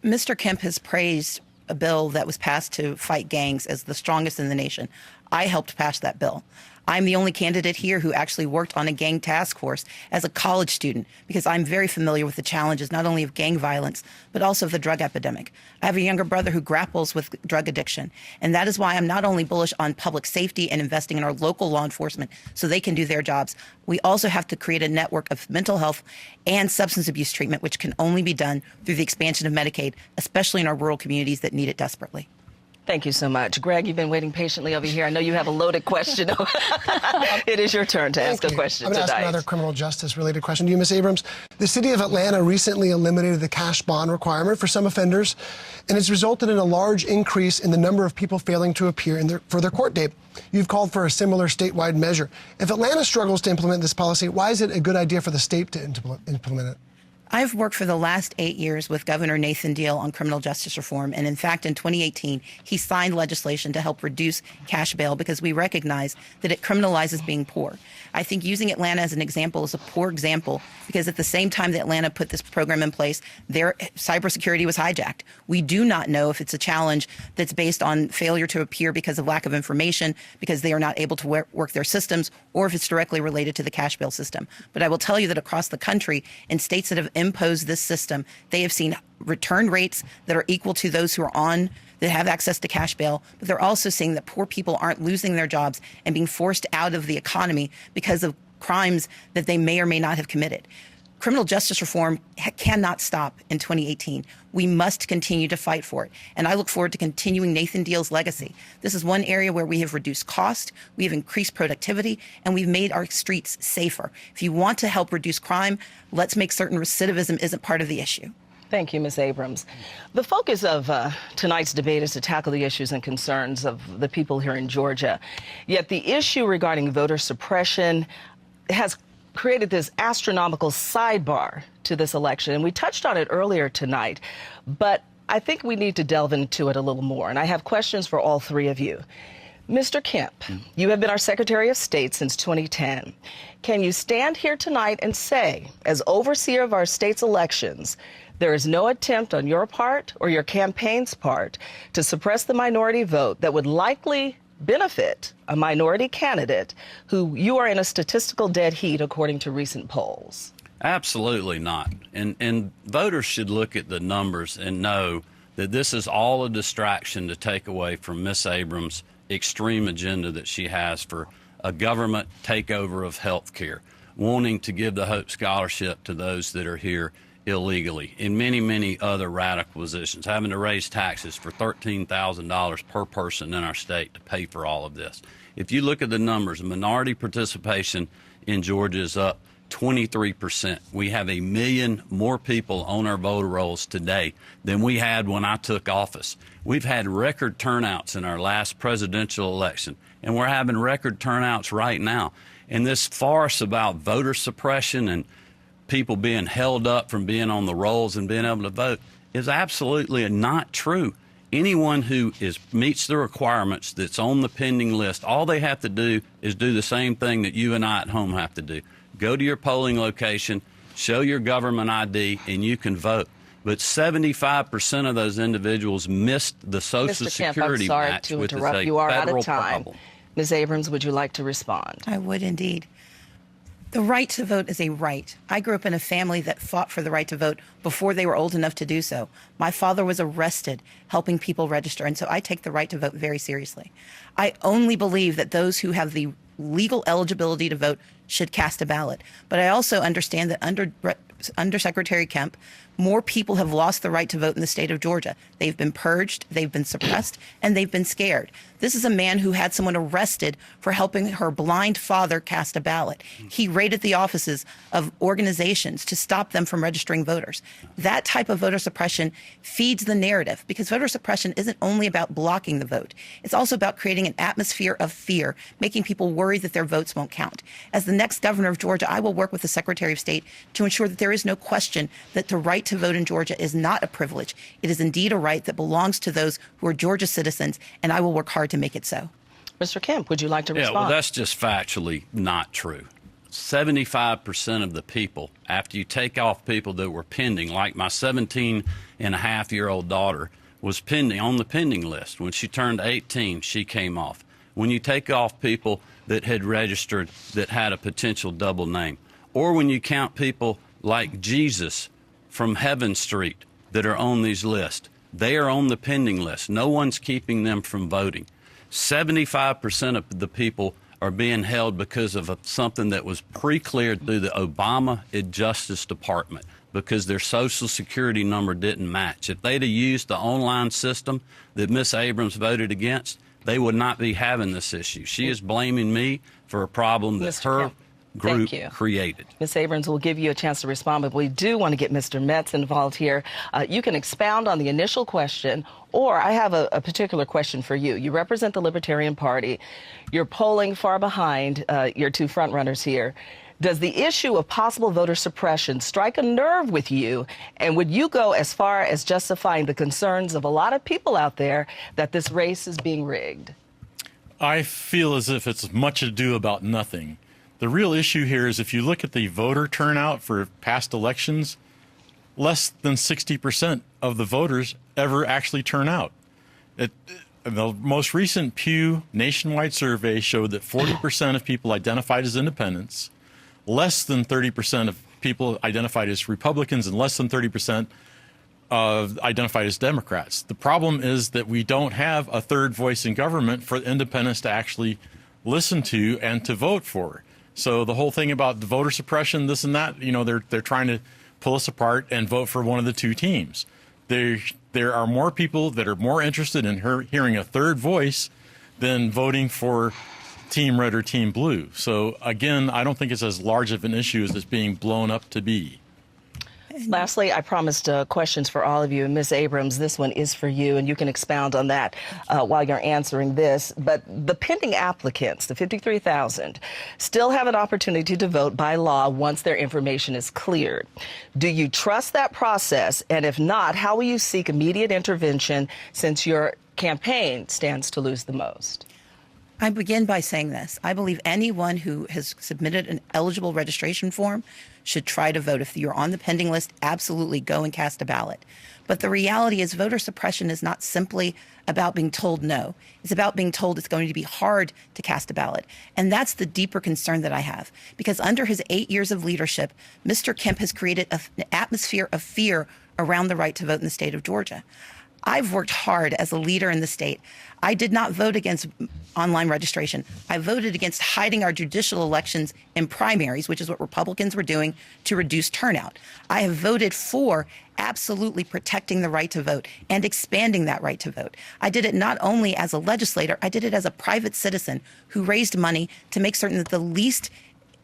Mr. Kemp has praised a bill that was passed to fight gangs as the strongest in the nation. I helped pass that bill. I'm the only candidate here who actually worked on a gang task force as a college student because I'm very familiar with the challenges not only of gang violence, but also of the drug epidemic. I have a younger brother who grapples with drug addiction, and that is why I'm not only bullish on public safety and investing in our local law enforcement so they can do their jobs. We also have to create a network of mental health and substance abuse treatment, which can only be done through the expansion of Medicaid, especially in our rural communities that need it desperately. Thank you so much. Greg, you've been waiting patiently over here. I know you have a loaded question. It is your turn to ask a question I'm going to ask another criminal justice related question to you, Ms. Abrams. The city of Atlanta recently eliminated the cash bond requirement for some offenders, and it's resulted in a large increase in the number of people failing to appear for their court date. You've called for a similar statewide measure. If Atlanta struggles to implement this policy, why is it a good idea for the state to implement it? I've worked for the last 8 years with Governor Nathan Deal on criminal justice reform. And in fact, in 2018, he signed legislation to help reduce cash bail because we recognize that it criminalizes being poor. I think using Atlanta as an example is a poor example because at the same time that Atlanta put this program in place, their cybersecurity was hijacked. We do not know if it's a challenge that's based on failure to appear because of lack of information, because they are not able to work their systems, or if it's directly related to the cash bail system. But I will tell you that across the country, in states that have imposed this system, they have seen return rates that are equal to those who are on that have access to cash bail, but they're also seeing that poor people aren't losing their jobs and being forced out of the economy because of crimes that they may or may not have committed. Criminal justice reform cannot stop in 2018. We must continue to fight for it. And I look forward to continuing Nathan Deal's legacy. This is one area where we have reduced cost, we have increased productivity, and we've made our streets safer. If you want to help reduce crime, let's make certain recidivism isn't part of the issue. Thank you, Ms. Abrams. The focus of tonight's debate is to tackle the issues and concerns of the people here in Georgia. Yet the issue regarding voter suppression has created this astronomical sidebar to this election. And we touched on it earlier tonight, but I think we need to delve into it a little more. And I have questions for all three of you. Mr. Kemp, you have been our Secretary of State since 2010. Can you stand here tonight and say, as overseer of our state's elections, there is no attempt on your part or your campaign's part to suppress the minority vote that would likely benefit a minority candidate who you are in a statistical dead heat according to recent polls? Absolutely not. And voters should look at the numbers and know that this is all a distraction to take away from Ms. Abrams' extreme agenda that she has for a government takeover of health care, wanting to give the Hope Scholarship to those that are here illegally, in many, many other radical positions, having to raise taxes for $13,000 per person in our state to pay for all of this. If you look at the numbers, minority participation in Georgia is up 23%. We have 1 million more people on our voter rolls today than we had when I took office. We've had record turnouts in our last presidential election, and we're having record turnouts right now. And this farce about voter suppression and people being held up from being on the rolls and being able to vote is absolutely not true. Anyone who meets the requirements that's on the pending list, all they have to do is do the same thing that you and I at home have to do. Go to your polling location, show your government ID, and you can vote. But 75% of those individuals missed the Social Security match, which is a federal problem. Ms. Abrams, would you like to respond? I would indeed. The right to vote is a right. I grew up in a family that fought for the right to vote before they were old enough to do so. My father was arrested helping people register, and so I take the right to vote very seriously. I only believe that those who have the legal eligibility to vote should cast a ballot. But I also understand that under Secretary Kemp, more people have lost the right to vote in the state of Georgia. They've been purged, they've been suppressed, and they've been scared. This is a man who had someone arrested for helping her blind father cast a ballot. He raided the offices of organizations to stop them from registering voters. That type of voter suppression feeds the narrative, because voter suppression isn't only about blocking the vote. It's also about creating an atmosphere of fear, making people worry that their votes won't count. As the next governor of Georgia, I will work with the Secretary of State to ensure that there is no question that the right to vote in Georgia is not a privilege. It is indeed a right that belongs to those who are Georgia citizens, and I will work hard to make it so. Mr. Kemp, would you like to respond? Yeah, well, that's just factually not true. 75% of the people, after you take off people that were pending, like my 17-and-a-half-year-old daughter was pending on the pending list. When she turned 18, she came off. When you take off people that had registered that had a potential double name, or when you count people like Jesus from Heaven Street that are on these lists, they are on the pending list. No one's keeping them from voting. 75% of the people are being held because of something that was pre-cleared through the Obama Justice Department because their Social Security number didn't match. If they'd have used the online system that Ms. Abrams voted against, they would not be having this issue. She is blaming me for a problem that her group created. Ms. Abrams, will give you a chance to respond, but we do want to get Mr. Metz involved here. You can expound on the initial question, or I have a particular question for you. You represent the Libertarian Party. You're polling far behind your two frontrunners here. Does the issue of possible voter suppression strike a nerve with you? And would you go as far as justifying the concerns of a lot of people out there that this race is being rigged? I feel as if it's much ado about nothing. The real issue here is if you look at the voter turnout for past elections, less than 60% of the voters ever actually turn out. The most recent Pew nationwide survey showed that 40% of people identified as independents, less than 30% of people identified as Republicans, and less than 30% identified as Democrats. The problem is that we don't have a third voice in government for independents to actually listen to and to vote for. So the whole thing about the voter suppression, this and that, you know, they're trying to pull us apart and vote for one of the two teams. There are more people that are more interested in hearing a third voice than voting for Team Red or Team Blue. So again, I don't think it's as large of an issue as it's being blown up to be. Lastly, I promised questions for all of you. And Ms. Abrams, this one is for you, and you can expound on that while you're answering this. But the pending applicants, the 53,000, still have an opportunity to vote by law once their information is cleared. Do you trust that process? And if not, how will you seek immediate intervention since your campaign stands to lose the most? I begin by saying this. I believe anyone who has submitted an eligible registration form should try to vote. If you're on the pending list, absolutely go and cast a ballot. But the reality is voter suppression is not simply about being told no. It's about being told it's going to be hard to cast a ballot. And that's the deeper concern that I have. Because under his 8 years of leadership, Mr. Kemp has created an atmosphere of fear around the right to vote in the state of Georgia. I've worked hard as a leader in the state. I did not vote against online registration. I voted against hiding our judicial elections in primaries, which is what Republicans were doing to reduce turnout. I have voted for absolutely protecting the right to vote and expanding that right to vote. I did it not only as a legislator, I did it as a private citizen who raised money to make certain that the least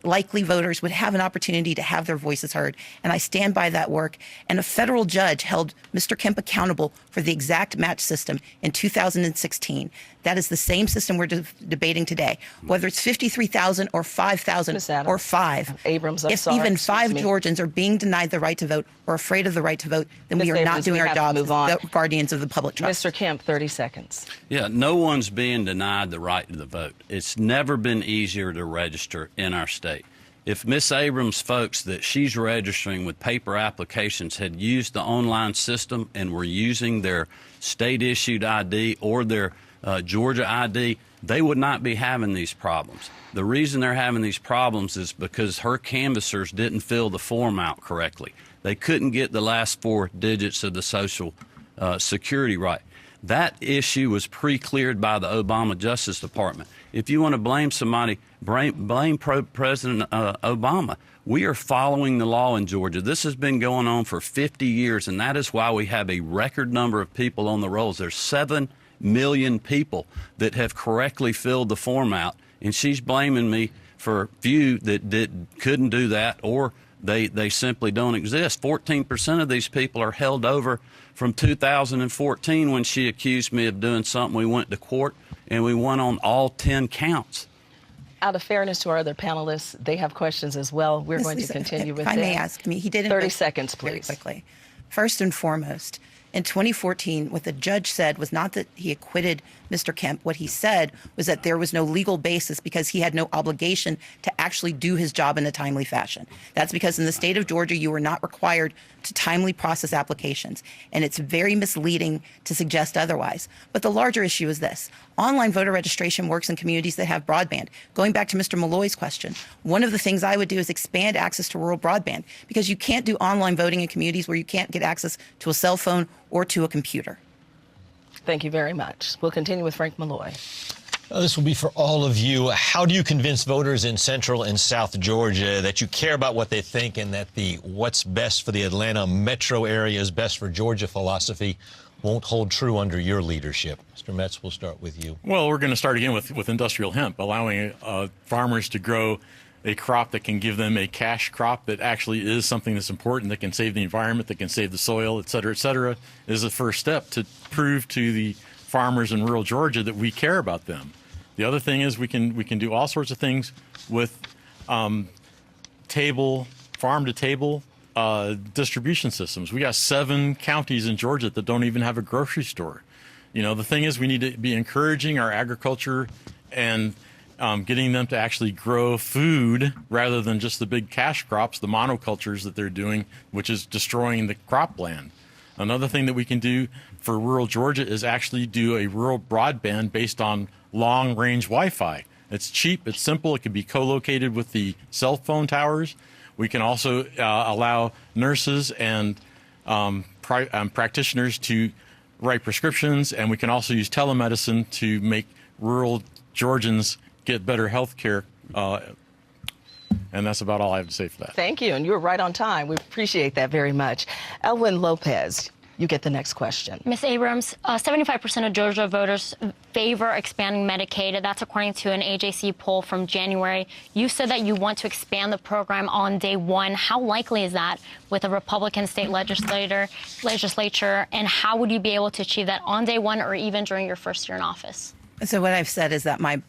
likely voters would have an opportunity to have their voices heard. And I stand by that work. And a federal judge held Mr. Kemp accountable for the exact match system in 2016. That is the same system we're debating today. Whether it's 53,000 or 5,000 or 5. Abrams, if even 5 Georgians are being denied the right to vote or afraid of the right to vote, then we are not doing our job as the guardians of the public trust. Mr. Kemp, 30 seconds. Yeah, no one's being denied the right to the vote. It's never been easier to register in our state. If Miss Abrams' folks that she's registering with paper applications had used the online system and were using their state-issued ID or their Georgia ID, they would not be having these problems. The reason they're having these problems is because her canvassers didn't fill the form out correctly. They couldn't get the last 4 digits of the Social Security right. That issue was pre-cleared by the Obama Justice Department. If you want to blame somebody, blame President Obama. We are following the law in Georgia. This has been going on for 50 years, and that is why we have a record number of people on the rolls. There's 7 million people that have correctly filled the form out, and she's blaming me for a few that couldn't do that, or they simply don't exist. 14% of these people are held over from 2014 when she accused me of doing something. We went to court, and we won on all 10 counts. Out of fairness to our other panelists, they have questions as well. We're going to continue with that. If I may ask, he did 30 seconds, please. Very quickly. First and foremost, in 2014, what the judge said was not that he acquitted Mr. Kemp. What he said was that there was no legal basis because he had no obligation to actually do his job in a timely fashion. That's because in the state of Georgia, you are not required to timely process applications. And it's very misleading to suggest otherwise. But the larger issue is this. Online voter registration works in communities that have broadband. Going back to Mr. Malloy's question, one of the things I would do is expand access to rural broadband because you can't do online voting in communities where you can't get access to a cell phone or to a computer. Thank you very much. We'll continue with Frank Malloy. This will be for all of you. How do you convince voters in Central and South Georgia that you care about what they think and that the what's best for the Atlanta metro area is best for Georgia philosophy won't hold true under your leadership? Mr. Metz, we'll start with you. Well, we're going to start again with industrial hemp, allowing farmers to grow a crop that can give them a cash crop that actually is something that's important, that can save the environment, that can save the soil, et cetera, is the first step to prove to the farmers in rural Georgia that we care about them. The other thing is we can do all sorts of things with table, farm to table distribution systems. We got 7 counties in Georgia that don't even have a grocery store. You know, the thing is, we need to be encouraging our agriculture and getting them to actually grow food rather than just the big cash crops, the monocultures that they're doing, which is destroying the cropland. Another thing that we can do for rural Georgia is actually do a rural broadband based on long-range Wi-Fi. It's cheap, it's simple, it can be co-located with the cell phone towers. We can also allow nurses and practitioners to write prescriptions, and we can also use telemedicine to make rural Georgians get better health care. And that's about all I have to say for that. Thank you, and you were right on time. We appreciate that very much. Elwin Lopez, you get the next question. Ms. Abrams, 75% of Georgia voters favor expanding Medicaid. That's according to an AJC poll from January. You said that you want to expand the program on day one. How likely is that with a Republican state legislature? And how would you be able to achieve that on day one or even during your first year in office? So what I've said is that my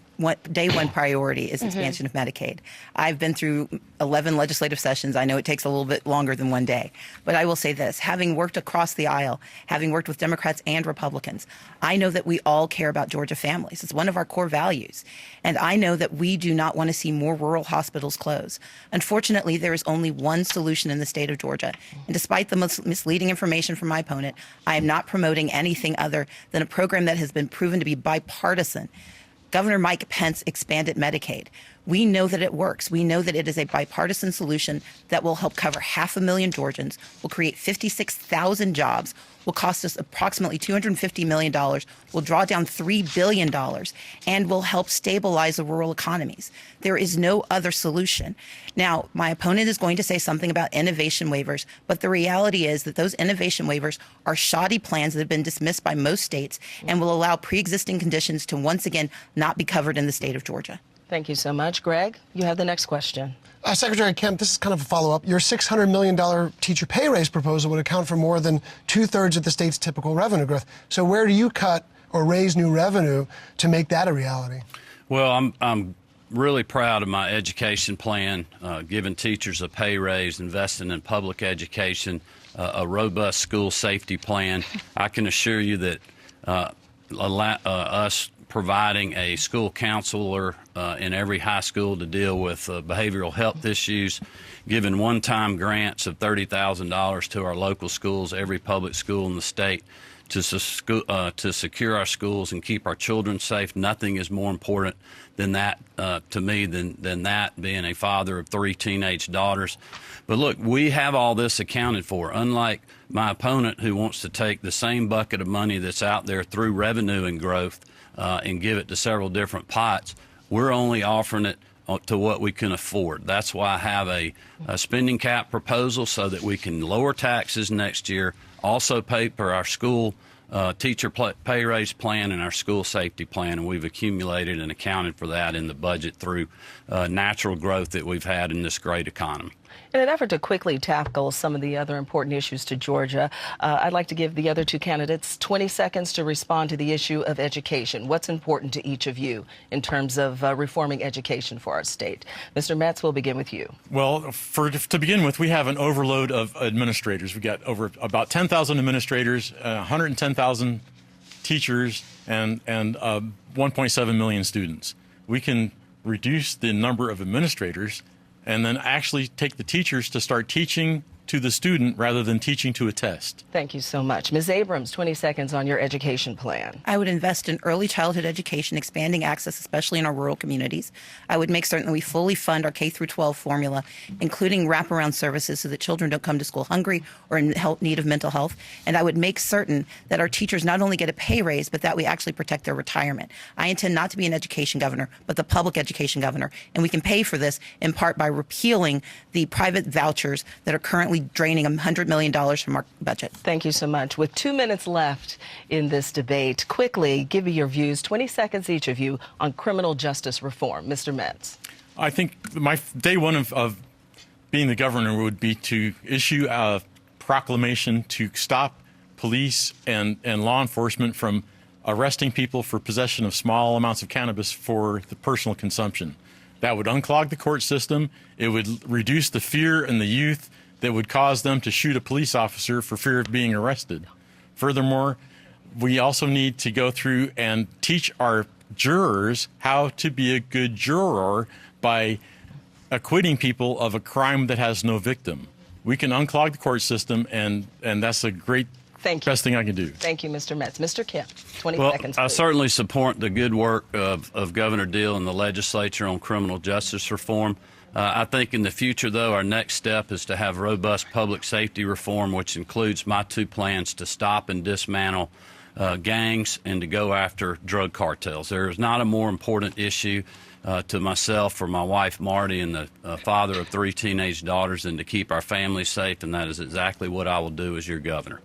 day one priority is expansion of Medicaid. I've been through 11 legislative sessions. I know it takes a little bit longer than one day. But I will say this, having worked across the aisle, having worked with Democrats and Republicans, I know that we all care about Georgia families. It's one of our core values. And I know that we do not want to see more rural hospitals close. Unfortunately, there is only one solution in the state of Georgia. And despite the misleading information from my opponent, I am not promoting anything other than a program that has been proven to be bipartisan. Governor Mike Pence expanded Medicaid. We know that it works. We know that it is a bipartisan solution that will help cover 500,000 Georgians, will create 56,000 jobs, will cost us approximately $250 million, will draw down $3 billion, and will help stabilize the rural economies. There is no other solution. Now, my opponent is going to say something about innovation waivers, but the reality is that those innovation waivers are shoddy plans that have been dismissed by most states and will allow pre-existing conditions to once again not be covered in the state of Georgia. Thank you so much. Greg, you have the next question. Secretary Kemp, this is kind of a follow-up. Your $600 million teacher pay raise proposal would account for more than 2/3 of the state's typical revenue growth. So where do you cut or raise new revenue to make that a reality? Well, I'm really proud of my education plan, giving teachers a pay raise, investing in public education, a robust school safety plan. I can assure you that us providing a school counselor in every high school to deal with behavioral health issues, giving one-time grants of $30,000 to our local schools, every public school in the state, to secure our schools and keep our children safe. Nothing is more important than that to me than that, being a father of 3 teenage daughters. But look, we have all this accounted for. Unlike my opponent, who wants to take the same bucket of money that's out there through revenue and growth and give it to several different pots, we're only offering it to what we can afford. That's why I have a spending cap proposal so that we can lower taxes next year, also pay for our school teacher pay raise plan and our school safety plan, and we've accumulated and accounted for that in the budget through natural growth that we've had in this great economy. In an effort to quickly tackle some of the other important issues to Georgia, I'd like to give the other two candidates 20 seconds to respond to the issue of education. What's important to each of you in terms of reforming education for our state? Mr. Metz, we'll begin with you. Well, to begin with, we have an overload of administrators. We got about 10,000 administrators, 110,000 teachers, and 1.7 million students. We can reduce the number of administrators and then actually take the teachers to start teaching to the student rather than teaching to a test. Thank you so much. Ms. Abrams, 20 seconds on your education plan. I would invest in early childhood education, expanding access, especially in our rural communities. I would make certain that we fully fund our K-12 formula, including wraparound services so that children don't come to school hungry or in need of mental health. And I would make certain that our teachers not only get a pay raise, but that we actually protect their retirement. I intend not to be an education governor, but the public education governor. And we can pay for this in part by repealing the private vouchers that are currently draining $100 million from our budget. Thank you so much. With 2 minutes left in this debate, quickly give me your views, 20 seconds each of you, on criminal justice reform. Mr. Metz. I think my day one of being the governor would be to issue a proclamation to stop police and law enforcement from arresting people for possession of small amounts of cannabis for the personal consumption. That would unclog the court system. It would reduce the fear in the youth that would cause them to shoot a police officer for fear of being arrested. Furthermore, we also need to go through and teach our jurors how to be a good juror by acquitting people of a crime that has no victim. We can unclog the court system, and that's a great best thing I can do. Thank you, Mr. Metz. Mr. Kemp, 20 Well, seconds, I please. certainly support the good work of Governor Deal and the legislature on criminal justice reform. I think in the future, though, our next step is to have robust public safety reform, which includes my two plans to stop and dismantle gangs and to go after drug cartels. There is not a more important issue to myself or my wife, Marty, and the father of 3 teenage daughters than to keep our families safe, and that is exactly what I will do as your governor.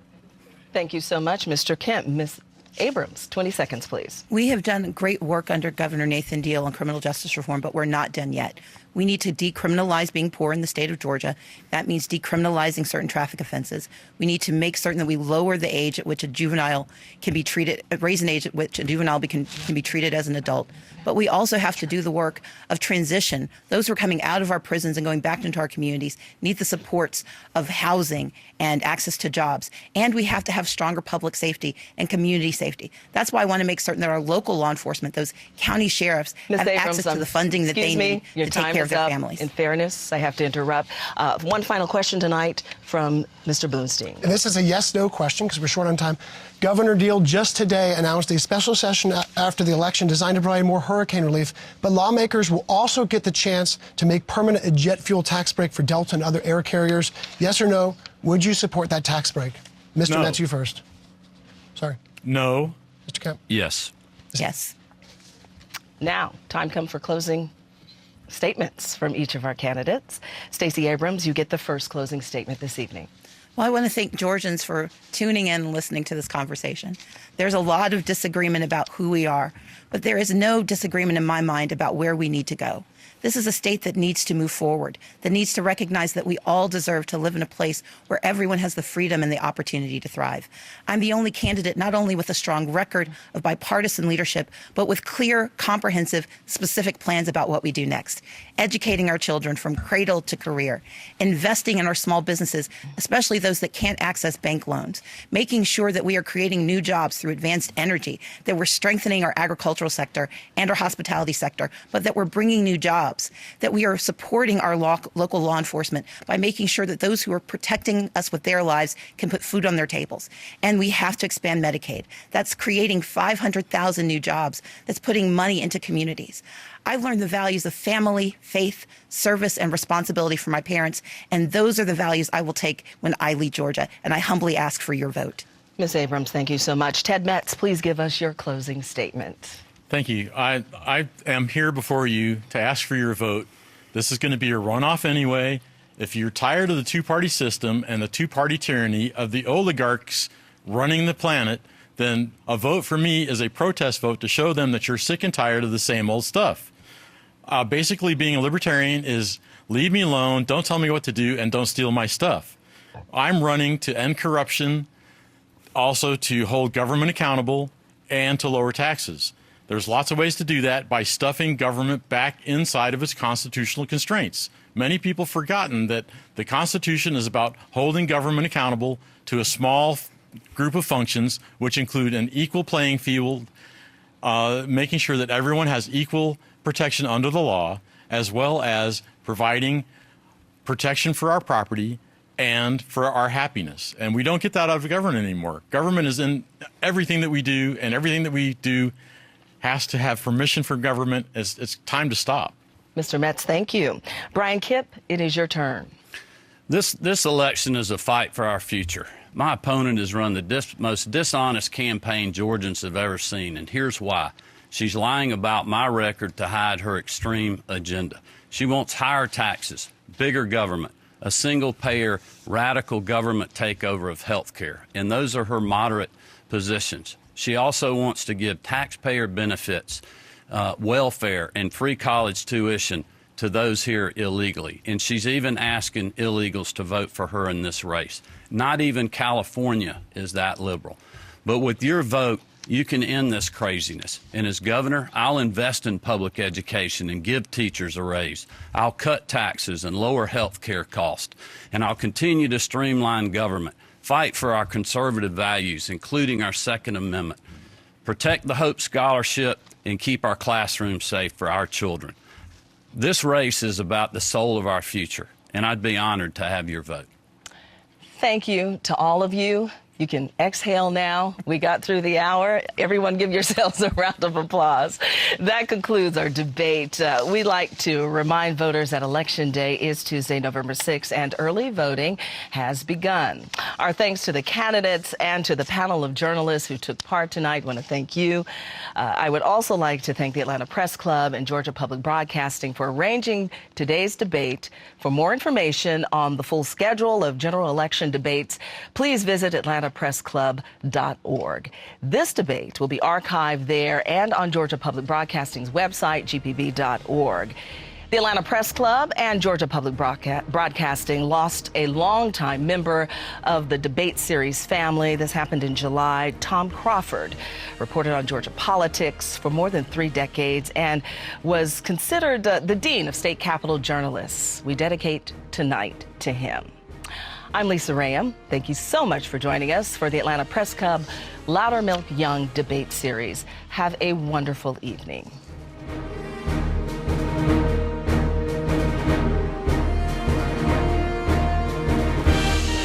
Thank you so much, Mr. Kemp. Ms. Abrams, 20 seconds, please. We have done great work under Governor Nathan Deal on criminal justice reform, but we're not done yet. We need to decriminalize being poor in the state of Georgia. That means decriminalizing certain traffic offenses. We need to make certain that we lower the age at which a juvenile can be treated, raise an age at which a juvenile can be treated as an adult. But we also have to do the work of transition. Those who are coming out of our prisons and going back into our communities need the supports of housing and access to jobs. And we have to have stronger public safety and community safety. That's why I want to make certain that our local law enforcement, those county sheriffs, have access to the funding that they need to take care of their families. In fairness, I have to interrupt. One final question tonight from Mr. Boonstein. And this is a yes-no question because we're short on time. Governor Deal just today announced a special session after the election designed to provide more hurricane relief, but lawmakers will also get the chance to make permanent a jet fuel tax break for Delta and other air carriers. Yes or no, would you support that tax break? Mr. Metz, you first. Sorry. No. Mr. Kemp? Yes. Yes. Now, time comes for closing statements from each of our candidates. Stacey Abrams, you get the first closing statement this evening. Well, I want to thank Georgians for tuning in and listening to this conversation. There's a lot of disagreement about who we are, but there is no disagreement in my mind about where we need to go. This is a state that needs to move forward, that needs to recognize that we all deserve to live in a place where everyone has the freedom and the opportunity to thrive. I'm the only candidate not only with a strong record of bipartisan leadership, but with clear, comprehensive, specific plans about what we do next. Educating our children from cradle to career, investing in our small businesses, especially those that can't access bank loans, making sure that we are creating new jobs through advanced energy, that we're strengthening our agricultural sector and our hospitality sector, but that we're bringing new jobs, that we are supporting our local law enforcement by making sure that those who are protecting us with their lives can put food on their tables. And we have to expand Medicaid. That's creating 500,000 new jobs. That's putting money into communities. I've learned the values of family, faith, service, and responsibility from my parents, and those are the values I will take when I lead Georgia, and I humbly ask for your vote. Ms. Abrams, thank you so much. Ted Metz, please give us your closing statement. Thank you. I am here before you to ask for your vote. This is going to be a runoff anyway. If you're tired of the two-party system and the two-party tyranny of the oligarchs running the planet, then a vote for me is a protest vote to show them that you're sick and tired of the same old stuff. Basically, being a libertarian is leave me alone, don't tell me what to do, and don't steal my stuff. I'm running to end corruption, also to hold government accountable, and to lower taxes. There's lots of ways to do that by stuffing government back inside of its constitutional constraints. Many people have forgotten that the Constitution is about holding government accountable to a small group of functions, which include an equal playing field, making sure that everyone has equal protection under the law, as well as providing protection for our property and for our happiness. And we don't get that out of government anymore. Government is in everything that we do, and everything that we do has to have permission from government. It's time to stop. Mr. Metz, thank you. Brian Kemp, it is your turn. This election is a fight for our future. My opponent has run the most dishonest campaign Georgians have ever seen, and here's why. She's lying about my record to hide her extreme agenda. She wants higher taxes, bigger government, a single-payer, radical government takeover of health care, and those are her moderate positions. She also wants to give taxpayer benefits, welfare, and free college tuition to those here illegally. And she's even asking illegals to vote for her in this race. Not even California is that liberal. But with your vote, You can end this craziness. And as governor, I'll invest in public education and give teachers a raise. I'll cut taxes and lower health care costs. And I'll continue to streamline government, fight for our conservative values, including our Second Amendment, protect the Hope Scholarship, and keep our classrooms safe for our children. This race is about the soul of our future, and I'd be honored to have your vote. Thank you to all of you. You can exhale now. We got through the hour. Everyone give yourselves a round of applause. That concludes our debate. We like to remind voters that Election Day is Tuesday, November 6th, and early voting has begun. Our thanks to the candidates and to the panel of journalists who took part tonight. I want to thank you. I would also like to thank the Atlanta Press Club and Georgia Public Broadcasting for arranging today's debate. For more information on the full schedule of general election debates, please visit atlantapressclub.org. This debate will be archived there and on Georgia Public Broadcasting's website, gpb.org. The Atlanta Press Club and Georgia Public Broadcasting lost a longtime member of the debate series family. This happened in July. Tom Crawford reported on Georgia politics for more than 3 decades and was considered the dean of state capitol journalists. We dedicate tonight to him. I'm Lisa Rayam. Thank you so much for joining us for the Atlanta Press Club Louder Milk Young debate series. Have a wonderful evening.